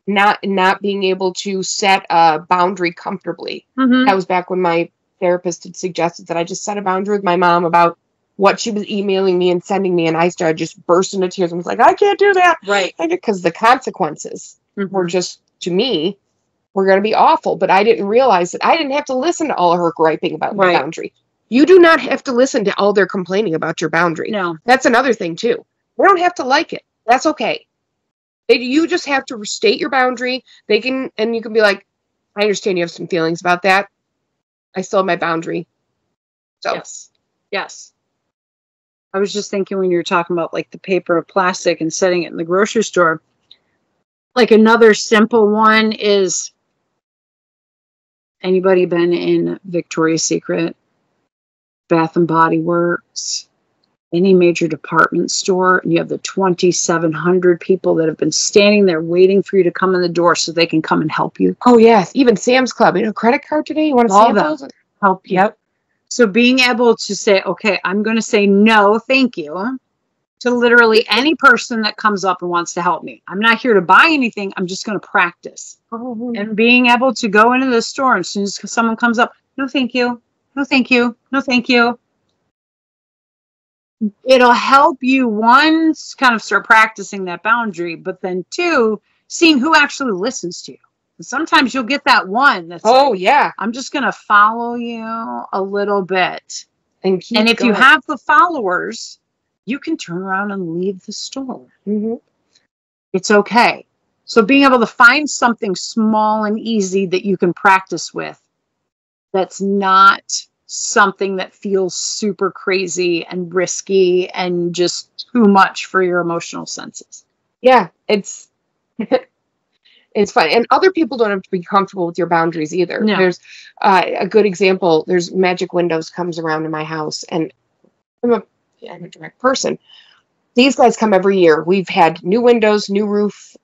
not being able to set a boundary comfortably. That was back when my therapist had suggested that I just set a boundary with my mom about what she was emailing me and sending me, and I started just bursting into tears and was like, I can't do that. Right. Because the consequences were just, to me, were going to be awful. But I didn't realize that I didn't have to listen to all of her griping about my boundary. You do not have to listen to all their complaining about your boundary. No. That's another thing, too. They don't have to like it. That's okay. You just have to state your boundary. They can, and you can be like, I understand you have some feelings about that. I still have my boundary. So Yes. I was just thinking when you were talking about like the paper or plastic and setting it in the grocery store, like another simple one is, anybody been in Victoria's Secret, Bath and Body Works, any major department store, and you have the 2,700 people that have been standing there waiting for you to come in the door so they can come and help you? Oh, yes. Even Sam's Club. You know, credit card today? You want to sample? Help you. Yep. So being able to say, okay, I'm going to say no, thank you, to literally any person that comes up and wants to help me. I'm not here to buy anything. I'm just going to practice. And being able to go into the store, and as soon as someone comes up, no, thank you. No, thank you. No, thank you. It'll help you, one, kind of start practicing that boundary, but then two, seeing who actually listens to you. And sometimes you'll get that one that's I'm just going to follow you a little bit. And if you have the followers, you can turn around and leave the store. It's okay. So being able to find something small and easy that you can practice with, that's not something that feels super crazy and risky and just too much for your emotional senses. Yeah, it's it's fun. And other people don't have to be comfortable with your boundaries either. No. There's a good example. There's Magic Windows comes around in my house, and I'm a direct person. These guys come every year. We've had new windows, new roof,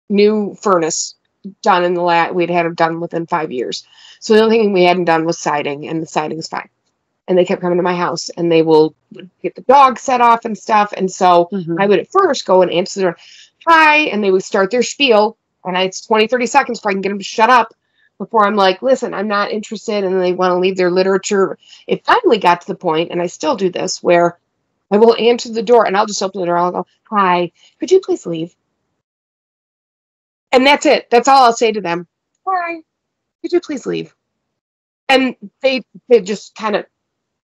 new furnace done in the we'd had them done within 5 years. So the only thing we hadn't done was siding, and the siding is fine. And they kept coming to my house, and they would get the dog set off and stuff. And so I would at first go and answer the door, hi, and they would start their spiel, and it's 20, 30 seconds before I can get them to shut up before I'm like, listen, I'm not interested, and they want to leave their literature. It finally got to the point, and I still do this, where I will answer the door, and I'll just open the door, I'll go, hi, could you please leave? And that's it. That's all I'll say to them. Hi, could you please leave? And they just kind of,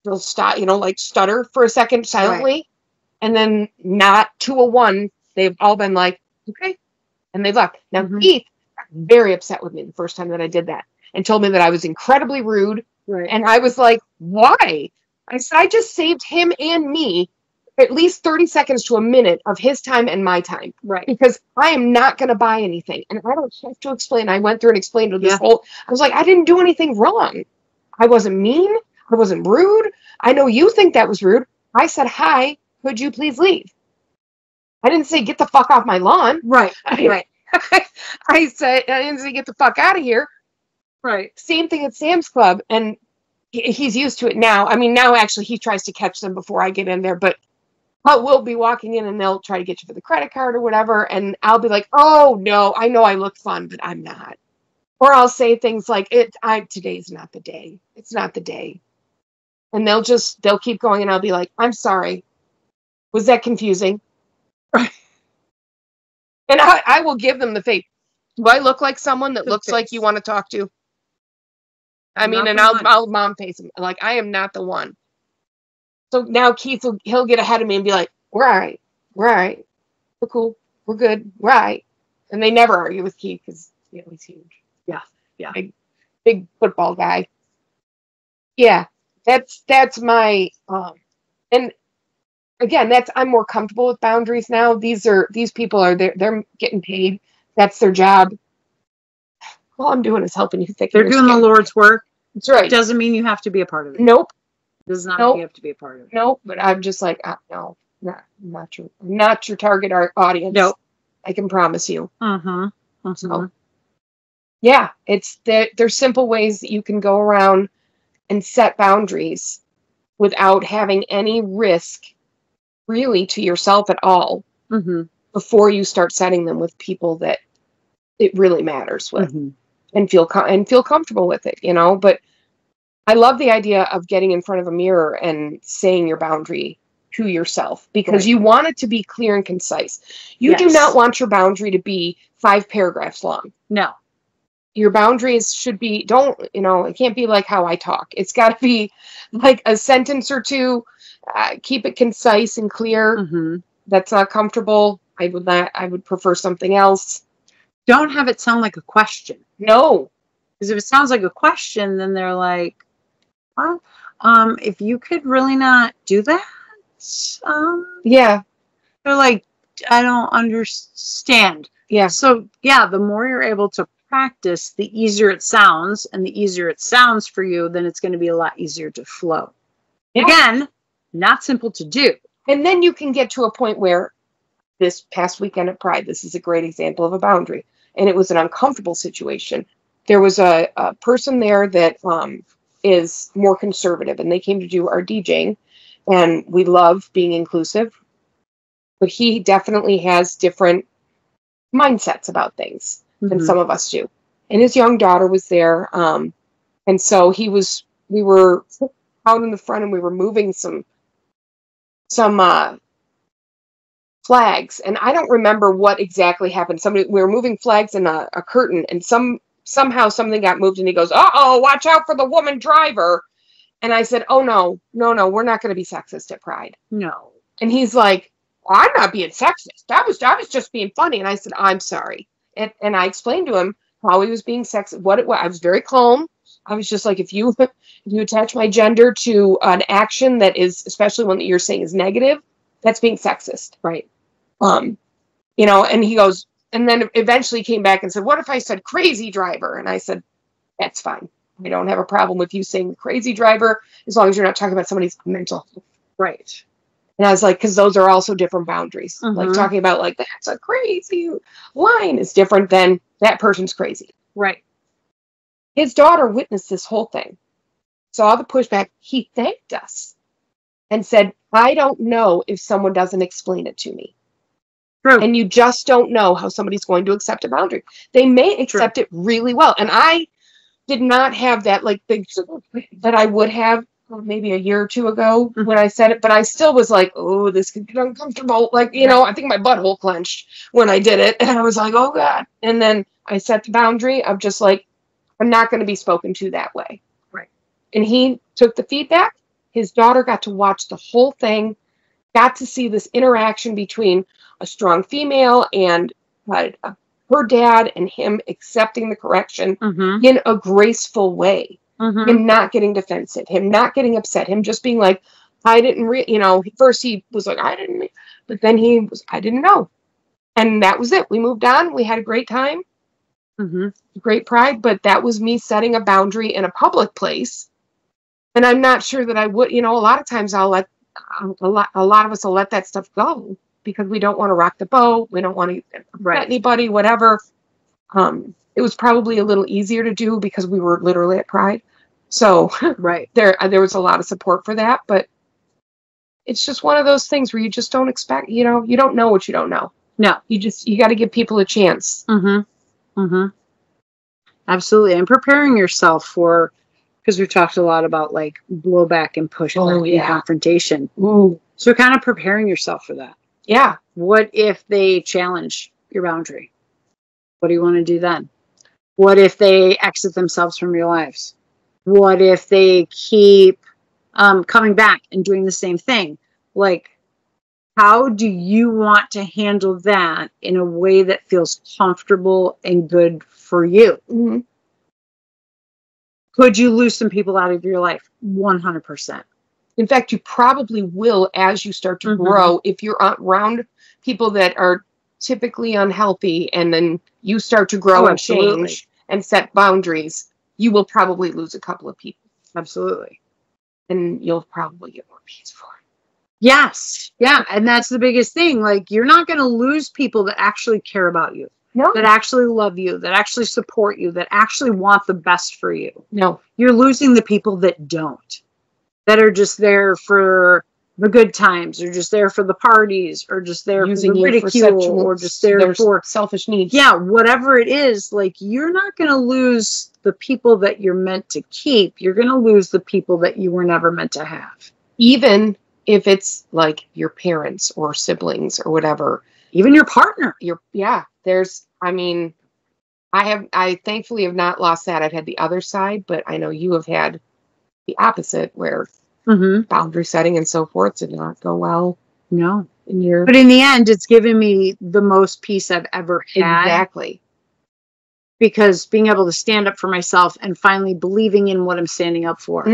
they'll stop, like stutter for a second silently, and then not 201. They've all been like, okay, and they left. Now Keith got very upset with me the first time that I did that, and told me that I was incredibly rude. And I was like, why? I said, I just saved him and me at least 30 seconds to a minute of his time and my time. Because I am not going to buy anything. And I don't have to explain. I went through and explained to this whole, I was like, I didn't do anything wrong. I wasn't mean. I wasn't rude. I know you think that was rude. I said, hi, could you please leave? I didn't say, get the fuck off my lawn. I said, I didn't say, get the fuck out of here. Same thing at Sam's Club. And he's used to it now. I mean, now actually he tries to catch them before I get in there, but we'll be walking in and they'll try to get you for the credit card or whatever. And I'll be like, oh no, I know I look fun, but I'm not. Or I'll say things like, today's not the day. It's not the day. And they'll keep going, and I'll be like, I'm sorry. Was that confusing? And I will give them the face. Do I look like someone that looks like you want to talk to? I mean, and I'll mom face him. Like, I am not the one. So now Keith he'll get ahead of me and be like, we're all right. We're all right. We're cool. We're good. We're all right. And they never argue with Keith because he's huge. Yeah. Big football guy. Yeah. That's my, and again, I'm more comfortable with boundaries now. These people are they're getting paid. That's their job. All I'm doing is helping you thicken They're your doing the skin. Lord's work. That's right. Doesn't mean you have to be a part of it. Nope. Does not Nope. mean you have to be a part of it. Nope. But I'm just like, no, not your target audience. Nope. I can promise you. So, yeah, there's simple ways that you can go around and set boundaries without having any risk really to yourself at all before you start setting them with people that it really matters with and feel comfortable with it, but I love the idea of getting in front of a mirror and saying your boundary to yourself because you want it to be clear and concise. You do not want your boundary to be 5 paragraphs long. No. Your boundaries should be, it can't be like how I talk. It's got to be like a sentence or two. Keep it concise and clear. That's not comfortable. I would prefer something else. Don't have it sound like a question. No. Because if it sounds like a question, then they're like, well, if you could really not do that. Yeah. They're like, I don't understand. Yeah. So yeah, the more you're able to practice, the easier it sounds, and the easier it sounds for you, then it's going to be a lot easier to flow. Yeah. Again, not simple to do. And then you can get to a point where this past weekend at Pride, this is a great example of a boundary. And it was an uncomfortable situation. There was a person there that is more conservative, and they came to do our DJing, and we love being inclusive. But he definitely has different mindsets about things than some of us do. And his young daughter was there. And so we were out in the front, and we were moving some flags, and I don't remember what exactly happened. We were moving flags in a curtain, and somehow something got moved, and he goes, "Uh-oh, watch out for the woman driver." And I said, "Oh, no, we're not going to be sexist at Pride." No. And he's like, well, "I'm not being sexist. I was just being funny." And I said, "I'm sorry." And I explained to him how he was being sexist, what it was. I was very calm. I was just like, if you attach my gender to an action that is, especially one that you're saying is negative, that's being sexist. Right. And he goes, and then eventually came back and said, "What if I said crazy driver?" And I said, "That's fine. I don't have a problem with you saying crazy driver as long as you're not talking about somebody's mental health." Right. And I was like, because those are also different boundaries. Like talking about like, that's a crazy line is different than that person's crazy. Right. His daughter witnessed this whole thing, saw the pushback. He thanked us and said, "I don't know if someone doesn't explain it to me." True. And you just don't know how somebody's going to accept a boundary. They may accept it really well. And I did not have that like big that I would have maybe a year or two ago when I said it, but I still was like, oh, this could get uncomfortable. Like, I think my butthole clenched when I did it. And I was like, oh God. And then I set the boundary of just like, I'm not going to be spoken to that way. Right. And he took the feedback. His daughter got to watch the whole thing, got to see this interaction between a strong female and her dad and him accepting the correction in a graceful way. Him not getting defensive, him not getting upset, him just being like, I didn't first he was like, I didn't, but then I didn't know. And that was it. We moved on. We had a great time. Great Pride, but that was me setting a boundary in a public place. And I'm not sure that I would, a lot of times I'll let, a lot of us will let that stuff go because we don't want to rock the boat. We don't want to upset anybody, whatever. It was probably a little easier to do because we were literally at Pride. So there was a lot of support for that, but it's just one of those things where you just don't expect, you don't know what you don't know. No. You got to give people a chance. Absolutely. And preparing yourself for, because we talked a lot about like blowback and pushback and confrontation. Ooh. So kind of preparing yourself for that. Yeah. What if they challenge your boundary? What do you want to do then? What if they exit themselves from your lives? What if they keep coming back and doing the same thing? Like, how do you want to handle that in a way that feels comfortable and good for you? Could you lose some people out of your life? 100%. In fact, you probably will as you start to grow. If you're around people that are typically unhealthy and then you start to grow and change and set boundaries, you will probably lose a couple of people. Absolutely. And you'll probably get more peace for it. Yes. Yeah. And that's the biggest thing. Like, you're not going to lose people that actually care about you. No. That actually love you, that actually support you, that actually want the best for you. No. You're losing the people that don't, that are just there for the good times, or just there for the parties, or just there Using for the you for ridicule, sexual, or just there for selfish needs. Yeah, whatever it is. Like, you're not going to lose the people that you're meant to keep. You're going to lose the people that you were never meant to have. Even if it's like your parents or siblings or whatever. Even your partner. I thankfully have not lost that. I've had the other side, but I know you have had the opposite, where boundary setting and so forth did not go well. No. But in the end, it's given me the most peace I've ever had. Exactly. Because being able to stand up for myself and finally believing in what I'm standing up for.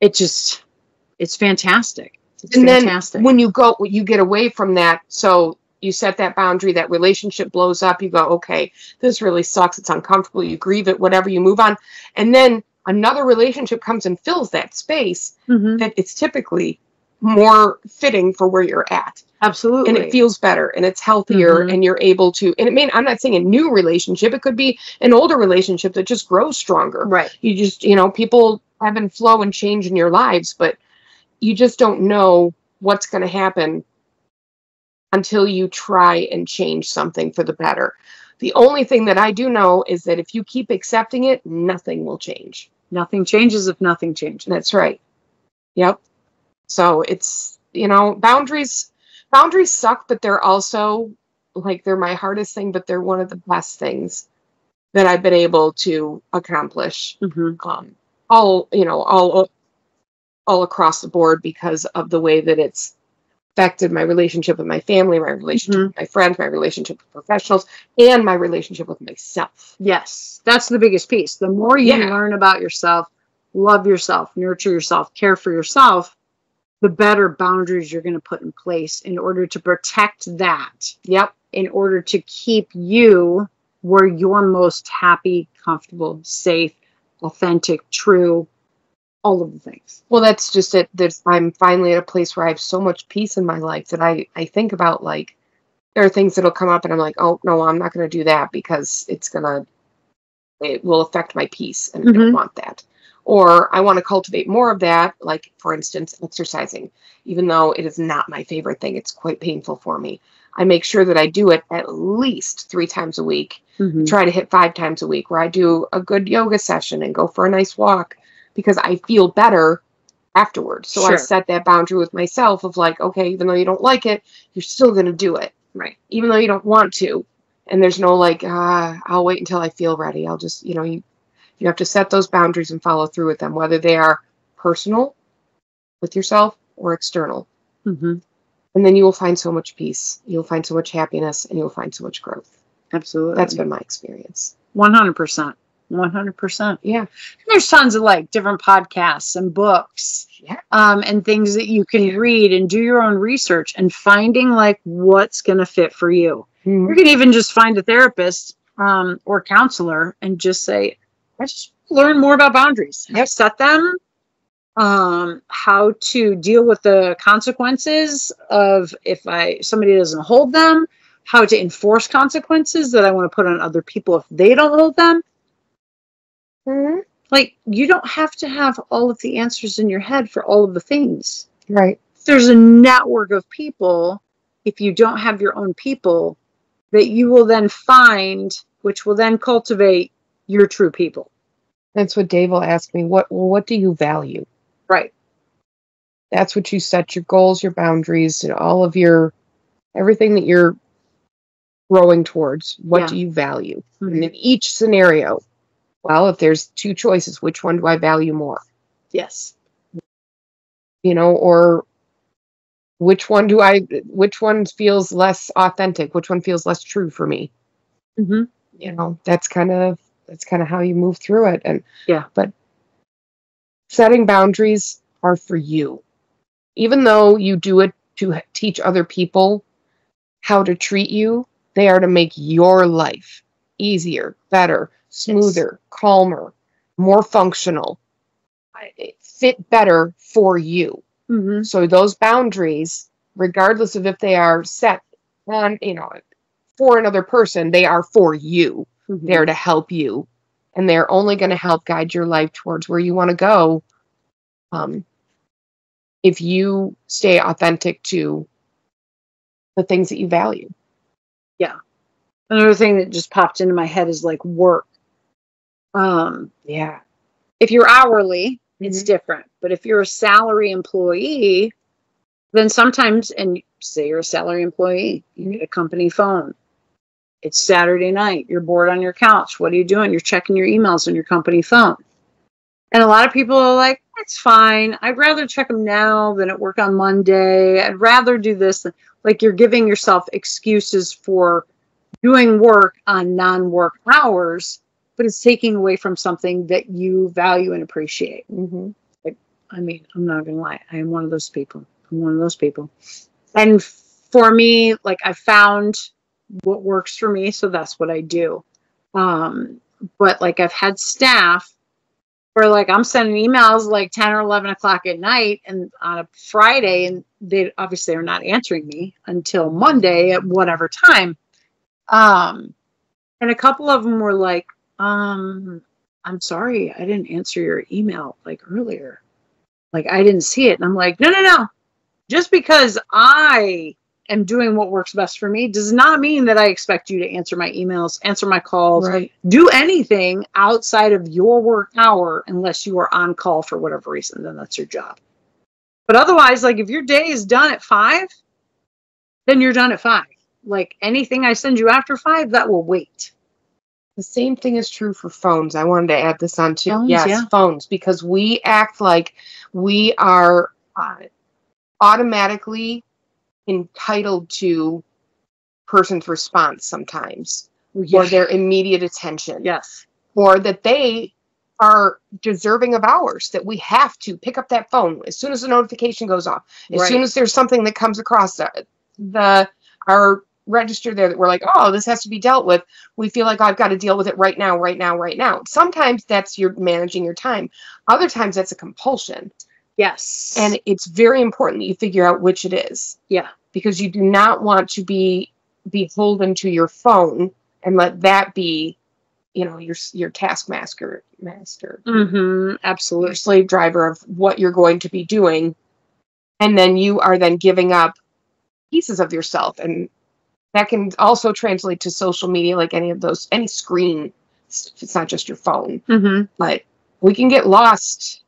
It's fantastic. It's fantastic. Then when you get away from that, so you set that boundary, that relationship blows up, you go, okay, this really sucks, it's uncomfortable, you grieve it, whatever, you move on. And then another relationship comes and fills that space, that it's typically more fitting for where you're at. Absolutely. And it feels better and it's healthier and you're able to, and I'm not saying a new relationship, it could be an older relationship that just grows stronger. Right. You just, people ebb and flow and change in your lives, but you just don't know what's going to happen until you try and change something for the better. The only thing that I do know is that if you keep accepting it, nothing will change. Nothing changes if nothing changes. That's right. Yep. So it's, boundaries suck, but they're also they're my hardest thing, but they're one of the best things that I've been able to accomplish. All across the board, because of the way that it's affected my relationship with my family, my relationship with my friends, my relationship with professionals, and my relationship with myself. Yes, that's the biggest piece. The more you learn about yourself, love yourself, nurture yourself, care for yourself, the better boundaries you're going to put in place in order to protect that. Yep. In order to keep you where you're most happy, comfortable, safe, authentic, true, all of the things. Well, that's just it. I'm finally at a place where I have so much peace in my life that I think about, there are things that'll come up and I'm like, oh no, I'm not going to do that because it will affect my peace and I don't want that. Or I want to cultivate more of that, like, for instance, exercising. Even though it is not my favorite thing, it's quite painful for me. I make sure that I do it at least 3 times a week. Try to hit 5 times a week, where I do a good yoga session and go for a nice walk, because I feel better afterwards. So I set that boundary with myself of okay, even though you don't like it, you're still going to do it. Right. Even though you don't want to. And there's no I'll wait until I feel ready. I'll just, you have to set those boundaries and follow through with them, whether they are personal with yourself or external. And then you will find so much peace. You'll find so much happiness, and you'll find so much growth. Absolutely. That's been my experience. 100%. 100%. Yeah. There's tons of different podcasts and books, and things that you can read and do your own research and finding what's going to fit for you. You can even just find a therapist or counselor and just say, I just learn more about boundaries. Set them, how to deal with the consequences of if somebody doesn't hold them, how to enforce consequences that I want to put on other people if they don't hold them. You don't have to have all of the answers in your head for all of the things. Right. There's a network of people, if you don't have your own people, that you will then find, which will then cultivate your true people. That's what Dave will ask me. What do you value? Right. That's what you set your goals, your boundaries, and all of everything that you're growing towards. What do you value? And in each scenario, well, if there's 2 choices, which one do I value more? Yes. Or which one feels less authentic? Which one feels less true for me? That's kind of how you move through it. And but setting boundaries are for you. Even though you do it to teach other people how to treat you, they are to make your life easier, better, smoother, calmer, more functional, fit better for you. Mm-hmm. So those boundaries, regardless of if they are set on, for another person, they are for you. Mm-hmm. They're to help you. And they're only going to help guide your life towards where you want to go. If you stay authentic to the things that you value. Yeah. Another thing that just popped into my head is like work. Yeah. If you're hourly, it's different. But if you're a salary employee, then sometimes, and say you're a salary employee, you get a company phone. It's Saturday night. You're bored on your couch. What are you doing? You're checking your emails on your company phone. And a lot of people are like, it's fine. I'd rather check them now than at work on Monday. I'd rather do this. Like you're giving yourself excuses for doing work on non-work hours, but it's taking away from something that you value and appreciate. Mm-hmm. Like, I mean, I'm not going to lie. I am one of those people. And for me, like I found what works for me. So that's what I do. But like I've had staff where like I'm sending emails like 10 or 11 o'clock at night and on a Friday, and they obviously are not answering me until Monday at whatever time. And a couple of them were like, I'm sorry, I didn't answer your email like earlier. Like I didn't see it. And I'm like, no. Just because I am doing what works best for me does not mean that I expect you to answer my emails, answer my calls, do anything outside of your work hour unless you are on call for whatever reason. Then that's your job. But otherwise, like if your day is done at 5, then you're done at 5. Like anything I send you after 5, that will wait. The same thing is true for phones. I wanted to add this on too. Phones, yes, yeah. Phones, because we act like we are automatically entitled to person's response sometimes, or their immediate attention. Yes. Or that they are deserving of ours, that we have to pick up that phone as soon as the notification goes off, as soon as there's something that comes across our register there that we're like, oh, this has to be dealt with. We feel like, oh, I've got to deal with it right now. Sometimes that's you're managing your time. Other times that's a compulsion. Yes. And it's very important that you figure out which it is. Yeah. Because you do not want to be beholden to your phone and let that be, your taskmaster. Mm-hmm. Absolutely. Your slave driver of what you're going to be doing. And then you are then giving up pieces of yourself. And that can also translate to social media, like any screen. It's not just your phone. Mm-hmm. But we can get lost.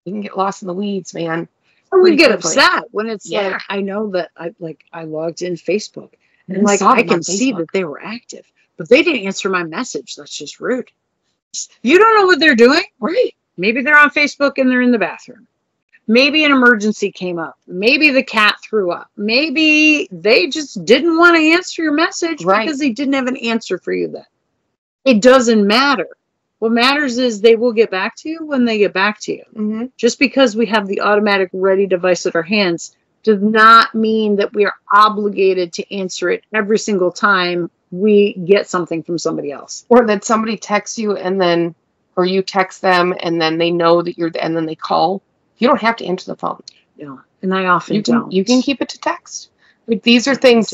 We can get lost in the weeds, man. And we get upset when it's like, I know that I logged in Facebook and like I can see that they were active, but they didn't answer my message. That's just rude. You don't know what they're doing, right? Maybe they're on Facebook and they're in the bathroom. Maybe an emergency came up. Maybe the cat threw up. Maybe they just didn't want to answer your message because they didn't have an answer for you then. It doesn't matter. What matters is they will get back to you when they get back to you. Mm-hmm. Just because we have the automatic ready device at our hands does not mean that we are obligated to answer it every single time we get something from somebody else. Or that somebody texts you or you text them and then they know that and then they call. You don't have to answer the phone. No, and I often don't. You can keep it to text. But these are things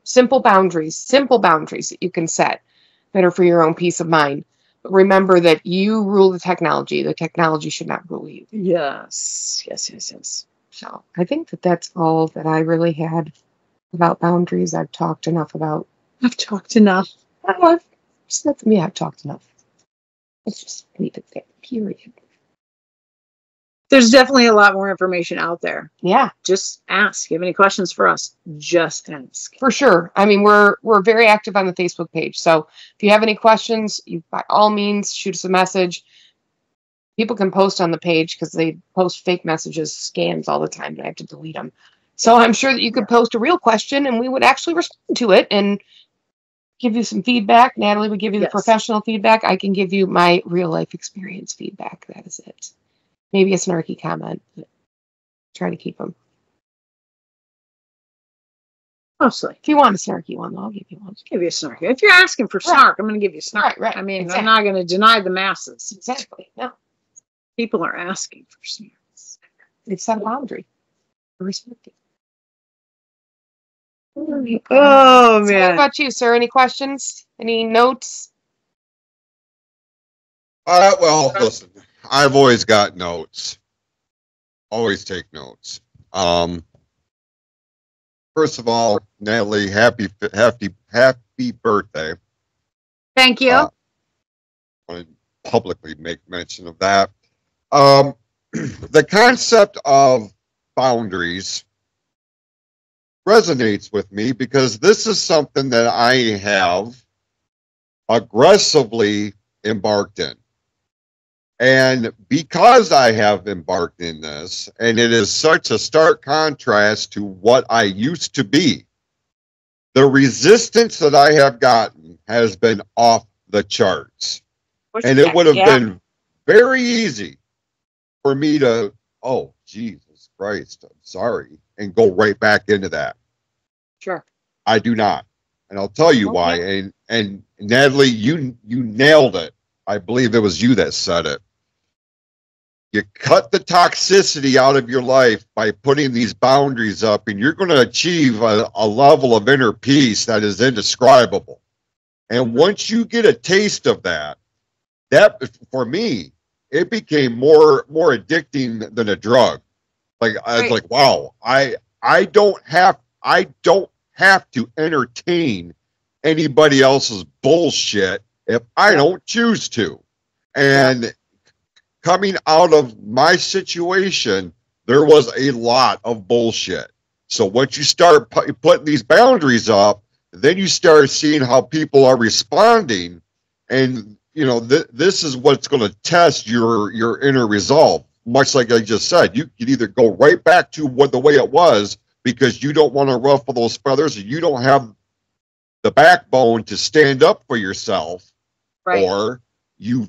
simple boundaries that you can set that are for your own peace of mind. Remember that you rule the technology. The technology should not rule you. Yes. So I think that's all that I really had about boundaries. I've talked enough about. I've talked enough. I've talked enough. Let's just leave it there. Period. There's definitely a lot more information out there. Yeah. Just ask. You have any questions for us? Just ask. For sure. I mean, we're very active on the Facebook page. So if you have any questions, you by all means shoot us a message. People can post on the page because they post fake messages, scams all the time, and I have to delete them. So I'm sure that you could post a real question and we would actually respond to it and give you some feedback. Natalie would give you the professional feedback. I can give you my real life experience feedback. That is it. maybe a snarky comment. But try to keep them. Mostly. If you want a snarky one, I'll give you one. Give you a snark. If you're asking for snark, I'm going to give you snark. Right. I mean, Exactly. I'm not going to deny the masses. Exactly. No. People are asking for snarks. They've set a boundary. Respect it. Oh, So what man. about you, sir? Any questions? Any notes? Well, listen, I've always got notes. Always take notes. First of all, Natalie, happy birthday. Thank you. I want to publicly make mention of that. The concept of boundaries resonates with me because this is something that I have aggressively embarked in. And because I have embarked in this, and it is such a stark contrast to what I used to be, the resistance that I have gotten has been off the charts. And it would have been very easy for me to, oh, Jesus Christ, I'm sorry, and go right back into that. Sure. I do not. And I'll tell you why. And Natalie, you nailed it. I believe it was you that said it. You cut the toxicity out of your life by putting these boundaries up, and you're going to achieve a level of inner peace that is indescribable. And once you get a taste of that, for me, it became more addicting than a drug. Like I was like, wow, I don't have to entertain anybody else's bullshit if I don't choose to. And coming out of my situation, there was a lot of bullshit. So once you start putting these boundaries up, then you start seeing how people are responding. And, you know, this is what's going to test your inner resolve. Much like I just said, you can either go right back to the way it was because you don't want to ruffle those feathers, or you don't have the backbone to stand up for yourself, or you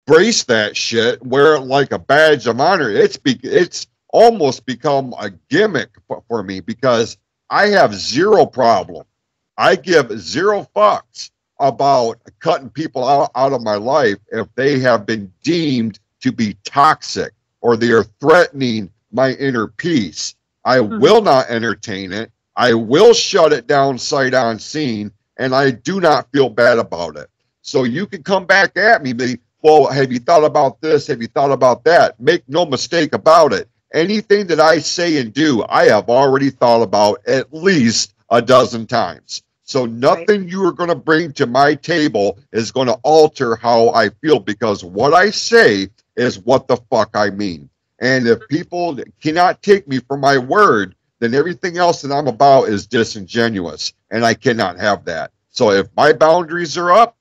brace that shit, wear it like a badge of honor. It's almost become a gimmick for me because I have zero problem. I give zero fucks about cutting people out of my life if they have been deemed to be toxic or they are threatening my inner peace. I will not entertain it. I will shut it down sight unseen, and I do not feel bad about it. So you can come back at me, well, have you thought about this? Have you thought about that? Make no mistake about it. Anything that I say and do, I have already thought about at least a dozen times. So nothing you are going to bring to my table is going to alter how I feel, because what I say is what the fuck I mean. And if people cannot take me for my word, then everything else that I'm about is disingenuous, and I cannot have that. So if my boundaries are up,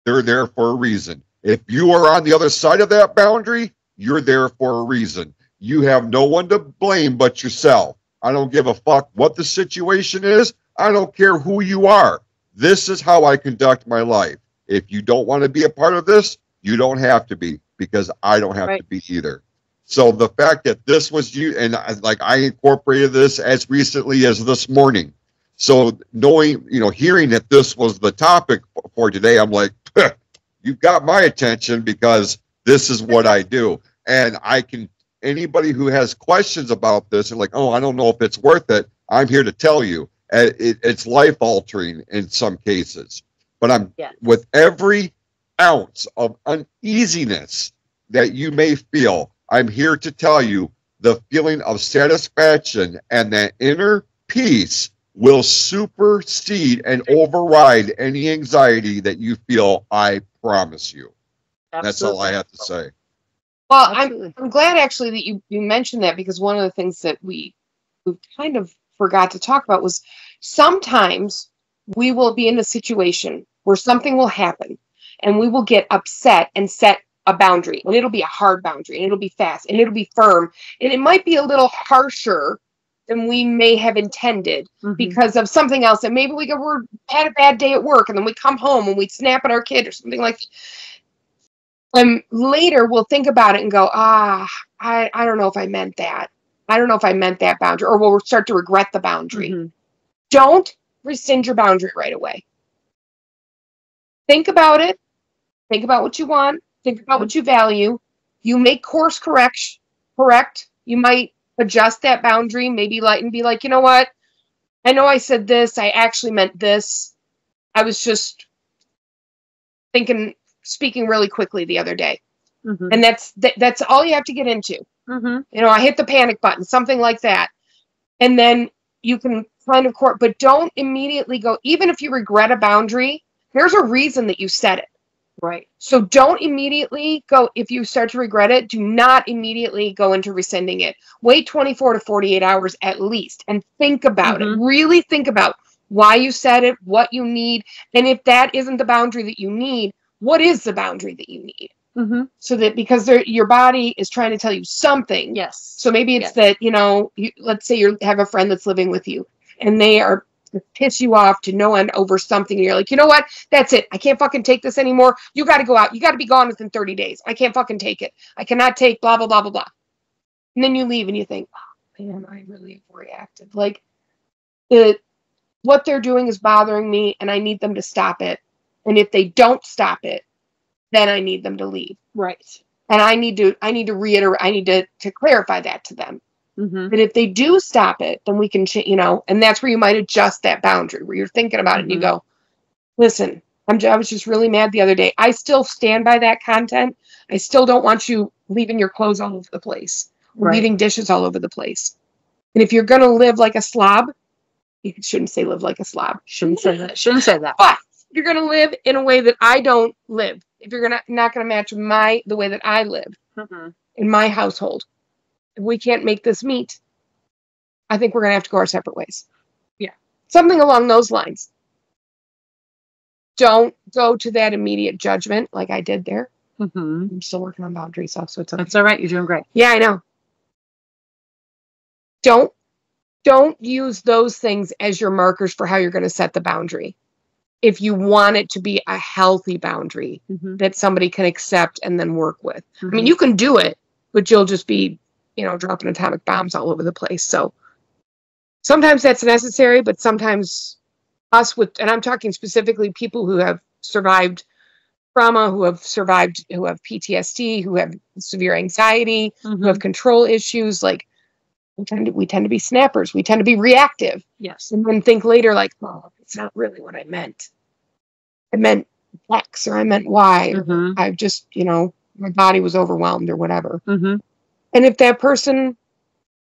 they're there for a reason. If you are on the other side of that boundary, you're there for a reason. You have no one to blame but yourself. I don't give a fuck what the situation is. I don't care who you are. This is how I conduct my life. If you don't want to be a part of this, you don't have to be, because I don't have to be either. So the fact that this was you, and I incorporated this as recently as this morning. So knowing, hearing that this was the topic for today, I'm like, you've got my attention, because this is what I do. And anybody who has questions about this and like, oh, I don't know if it's worth it, I'm here to tell you it's life altering in some cases. But with every ounce of uneasiness that you may feel, I'm here to tell you the feeling of satisfaction and that inner peace will supersede and override any anxiety that you feel. I promise you. Absolutely. That's all I have to say. Well, I'm glad actually that you mentioned that, because one of the things that we kind of forgot to talk about was sometimes we will be in a situation where something will happen and we will get upset and set a boundary, and it'll be a hard boundary, and it'll be fast, and it'll be firm, and it might be a little harsher than we may have intended because of something else. And maybe we had a bad day at work, and then we come home and we snap at our kid or something like that. And later we'll think about it and go, I don't know if I meant that. I don't know if I meant that boundary, or we'll start to regret the boundary. Mm-hmm. Don't rescind your boundary right away. Think about it. Think about what you want. Think about what you value. You make course correct. You might adjust that boundary, maybe and be like, you know what? I know I said this. I actually meant this. I was just speaking really quickly the other day. Mm-hmm. And that's all you have to get into. Mm-hmm. You know, I hit the panic button, something like that. And then you can kind of court, but don't immediately go, even if you regret a boundary, there's a reason that you set it. Right. So don't immediately go, if you start to regret it, do not immediately go into rescinding it. Wait 24 to 48 hours at least and think about it. Really think about why you set it, what you need. And if that isn't the boundary that you need, what is the boundary that you need? So that, because your body is trying to tell you something. Yes. So maybe it's that, you know, let's say you have a friend that's living with you and they are piss you off to no end over something. And you're like, you know what? That's it. I can't fucking take this anymore. You got to go out. You got to be gone within 30 days. I can't fucking take it. I cannot take blah, blah, blah, blah, blah. And then you leave and you think, oh man, I really reacted. Like what they're doing is bothering me and I need them to stop it. And if they don't stop it, then I need them to leave. Right. And I need to reiterate, I need to clarify that to them. But if they do stop it, then we can, you know, and that's where you might adjust that boundary where you're thinking about it and you go, listen, I was just really mad the other day. I still stand by that content. I still don't want you leaving your clothes all over the place, or leaving dishes all over the place. And if you're going to live like a slob, you shouldn't say live like a slob. Shouldn't say that. Shouldn't say that. But if you're going to live in a way that I don't live, if you're not going to match the way that I live in my household, if we can't make this meet, I think we're going to have to go our separate ways. Yeah. Something along those lines. Don't go to that immediate judgment like I did there. I'm still working on boundaries, so it's okay. That's all right. You're doing great. Yeah, I know. Don't use those things as your markers for how you're going to set the boundary. If you want it to be a healthy boundary that somebody can accept and then work with. I mean, you can do it, but you'll just be, you know, dropping atomic bombs all over the place. So sometimes that's necessary, but sometimes and I'm talking specifically people who have survived trauma, who have PTSD, who have severe anxiety, who have control issues, like we tend to be snappers. We tend to be reactive. Yes. And then think later, like, oh, it's not really what I meant. I meant X or I meant Y. I've just, you know, my body was overwhelmed or whatever. And if that person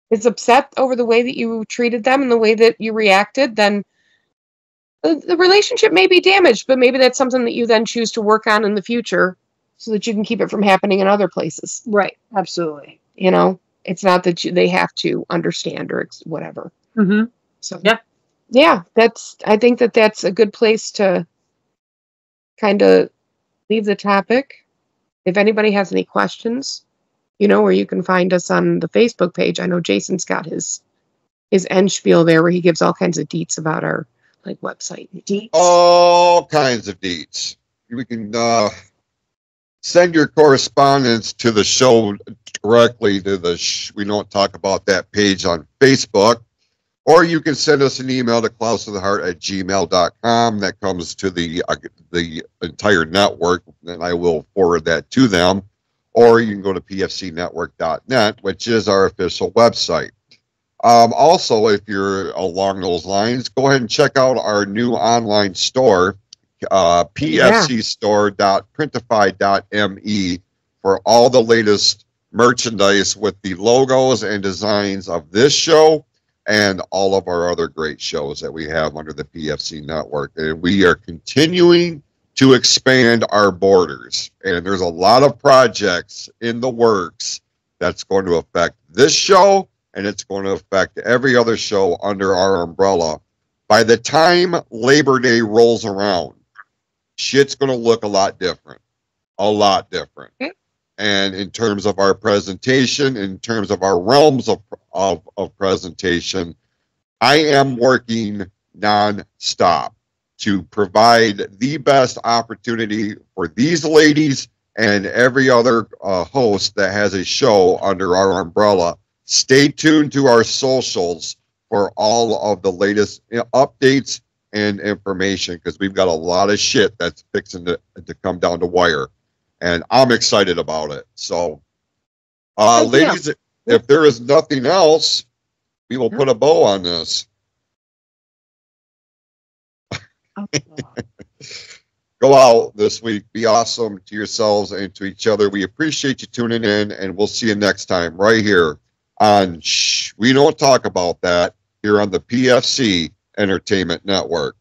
is upset over the way that you treated them and the way that you reacted, then the relationship may be damaged, but maybe that's something that you then choose to work on in the future so that you can keep it from happening in other places. Right. Absolutely. You know, it's not that they have to understand or whatever. So, yeah, I think that's a good place to kind of leave the topic. If anybody has any questions, you know where you can find us on the Facebook page. I know Jason's got his end spiel there where he gives all kinds of deets about our website. Deets. All kinds of deets. We can send your correspondence to the show directly to we don't talk about that page on Facebook, or you can send us an email to cloudstotheheart@gmail.com. That comes to the entire network, and I will forward that to them. Or you can go to pfcnetwork.net, which is our official website. Also, if you're along those lines, go ahead and check out our new online store, pfcstore.printify.me, for all the latest merchandise with the logos and designs of this show and all of our other great shows that we have under the PFC network. And we are continuing to expand our borders. And there's a lot of projects in the works that's going to affect this show, and it's going to affect every other show under our umbrella. By the time Labor Day rolls around, shit's going to look a lot different. A lot different. And in terms of our presentation, in terms of our realms of presentation, I am working non-stop to provide the best opportunity for these ladies and every other host that has a show under our umbrella. Stay tuned to our socials for all of the latest updates and information, because we've got a lot of shit that's fixing to come down the wire, and I'm excited about it. So, ladies, if there is nothing else, we will put a bow on this. Go out this week. Be awesome to yourselves and to each other. We appreciate you tuning in, and we'll see you next time right here on Shh, We Don't Talk About That, here on the PFC Entertainment Network.